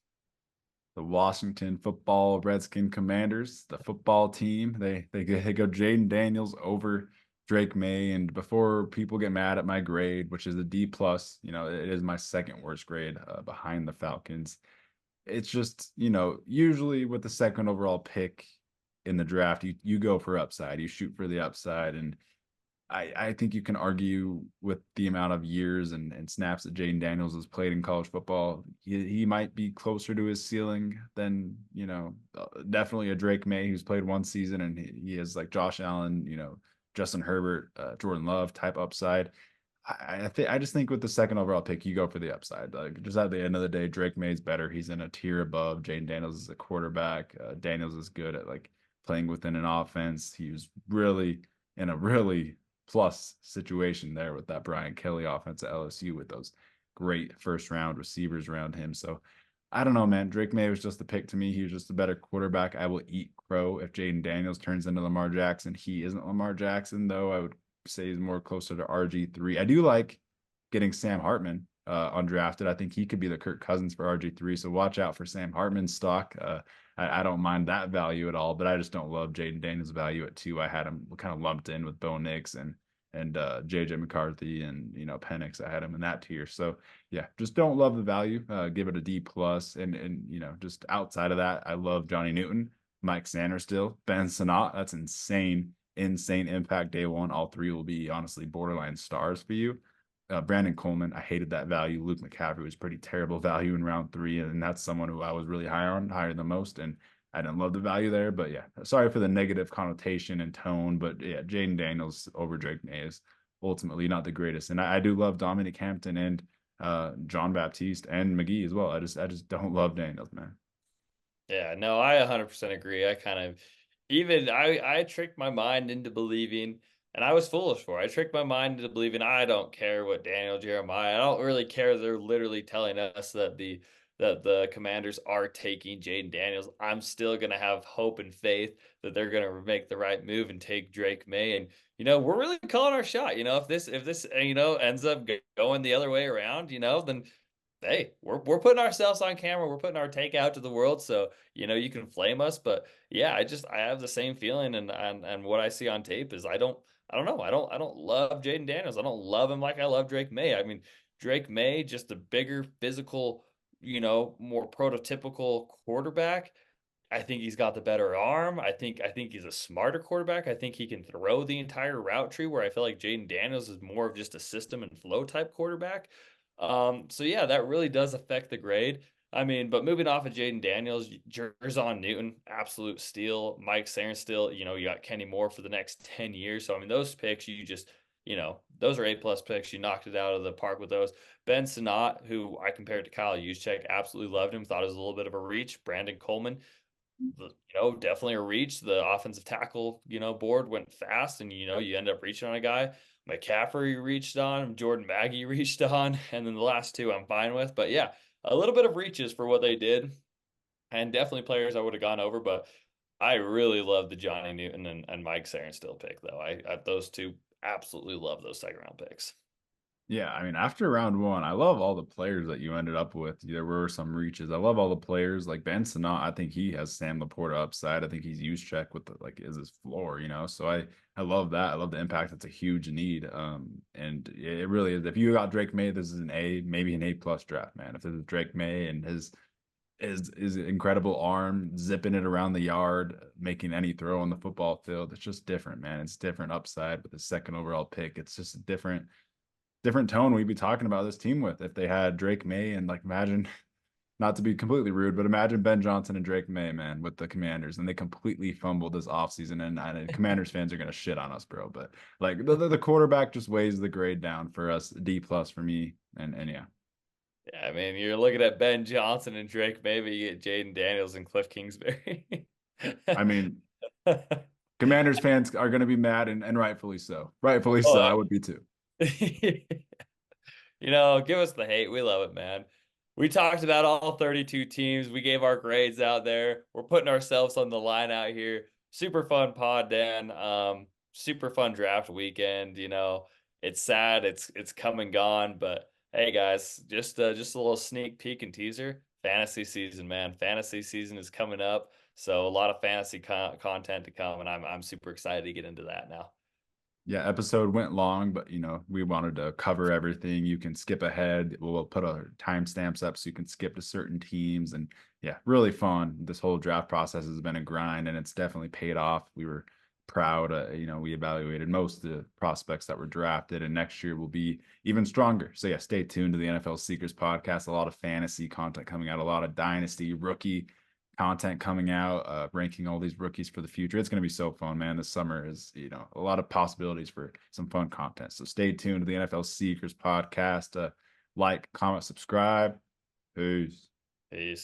The Washington Football Redskin Commanders, the football team. They go Jaden Daniels over Drake May. And before people get mad at my grade, which is a D plus, it is my second worst grade behind the Falcons. It's just, usually with the second overall pick in the draft, you go for upside, you shoot for the upside. And I think you can argue with the amount of years and snaps that Jaden Daniels has played in college football. He might be closer to his ceiling than, definitely a Drake May who's played one season, and he is like Josh Allen, Justin Herbert, Jordan Love type upside. I just think with the second overall pick, you go for the upside. Like, just at the end of the day, Drake May's better. He's in a tier above. Jaden Daniels is a quarterback. Daniels is good at like playing within an offense. He was really in a really plus situation there with that Brian Kelly offense at LSU with those great first round receivers around him. So I don't know, man. Drake May was just the pick to me. He was just a better quarterback. I will eat crow if Jaden Daniels turns into Lamar Jackson. He isn't Lamar Jackson, though. I would say he's more closer to RG3. I do like getting Sam Hartman undrafted. I think he could be the Kirk Cousins for RG3. So watch out for Sam Hartman's stock. I don't mind that value at all, but I just don't love Jaden Daniels' value at 2. I had him kind of lumped in with Bo Nix and JJ McCarthy and Penix. I had him in that tier. So yeah, just don't love the value. Give it a D plus. And just outside of that, I love Johnny Newton, Mike Sanders still, Ben Sinnott. That's insane impact day one. All 3 will be honestly borderline stars for you. Brandon Coleman, I hated that value. Luke McCaffrey was pretty terrible value in round 3, and that's someone who I was really high on, higher than most, and I didn't love the value there. But yeah, sorry for the negative connotation and tone, but yeah, Jaden Daniels over Drake May is ultimately not the greatest, and I do love Dominic Hampton and John Baptiste and McGee as well. I just don't love Daniels, man. Yeah, no, I 100% agree. I kind of I tricked my mind into believing, and I was foolish for it. I tricked my mind into believing I don't care what Daniel Jeremiah. I don't really care. They're literally telling us that the Commanders are taking Jaden Daniels. I'm still gonna have hope and faith that they're gonna make the right move and take Drake May. And we're really calling our shot. If this ends up going the other way around, then hey, we're putting ourselves on camera. We're putting our take out to the world. So, you can flame us. But yeah, I have the same feeling, and what I see on tape is I don't know. I don't love Jaden Daniels. I don't love him like I love Drake May. I mean, Drake May, just a bigger, physical, more prototypical quarterback. I think he's got the better arm. I think he's a smarter quarterback. I think he can throw the entire route tree, where I feel like Jaden Daniels is more of just a system and flow type quarterback. So yeah, that really does affect the grade. I mean, but moving off of Jaden Daniels, Jerzon Newton, absolute steal. Mike Sanders still, you got Kenny Moore for the next 10 years. So I mean, those picks, those are A+ picks. You knocked it out of the park with those. Ben Sinnott, who I compared to Kyle Juszczyk, absolutely loved him. Thought it was a little bit of a reach. Brandon Coleman, definitely a reach. The offensive tackle, board went fast, and you end up reaching on a guy. McCaffrey reached on, Jordan Maggie reached on, and then the last 2 I'm fine with. But yeah, a little bit of reaches for what they did, and definitely players I would have gone over. But I really love the Johnny Newton and Mike still pick, though. I those 2, absolutely love those second round picks. Yeah, I mean, after round 1, I love all the players that you ended up with. There were some reaches. I love all the players like Ben Sinnott. I think he has Sam Laporta upside. I think he's Juszczyk with is his floor, So I love that. I love the impact. That's a huge need. And it really is. If you got Drake May, this is an A, maybe an A+ draft, man. If this is Drake May and his incredible arm, zipping it around the yard, making any throw on the football field, it's just different, man. It's different upside with the second overall pick. It's just a different tone we'd be talking about this team with if they had Drake May and imagine, not to be completely rude, but imagine Ben Johnson and Drake May, man, with the Commanders, and they completely fumbled this offseason, and Commanders fans are gonna shit on us, bro. But the quarterback just weighs the grade down for us, D+ for me, and yeah. Yeah, I mean, you're looking at Ben Johnson and Drake May, but you get Jaden Daniels and Cliff Kingsbury. I mean, Commanders fans are gonna be mad, and rightfully so. Rightfully Oh, so. I would be too. Give us the hate. We love it, man. We talked about all 32 teams. We gave our grades out there. We're putting ourselves on the line out here. Super fun pod, Dan. Super fun draft weekend. It's sad. It's come and gone, but hey, guys, just a little sneak peek and teaser. Fantasy season, man. Fantasy season is coming up, so a lot of fantasy content to come, and I'm super excited to get into that now. Yeah, episode went long, but we wanted to cover everything. You can skip ahead. We'll put our timestamps up so you can skip to certain teams. And yeah, really fun. This whole draft process has been a grind, and it's definitely paid off. We were proud. We evaluated most of the prospects that were drafted, and next year will be even stronger. So yeah, stay tuned to the NFL Seekers podcast. A lot of fantasy content coming out, a lot of dynasty rookie content coming out, ranking all these rookies for the future. It's going to be so fun, man. This summer is, a lot of possibilities for some fun content. So stay tuned to the NFL Seekers podcast. Like, comment, subscribe. Peace. Peace.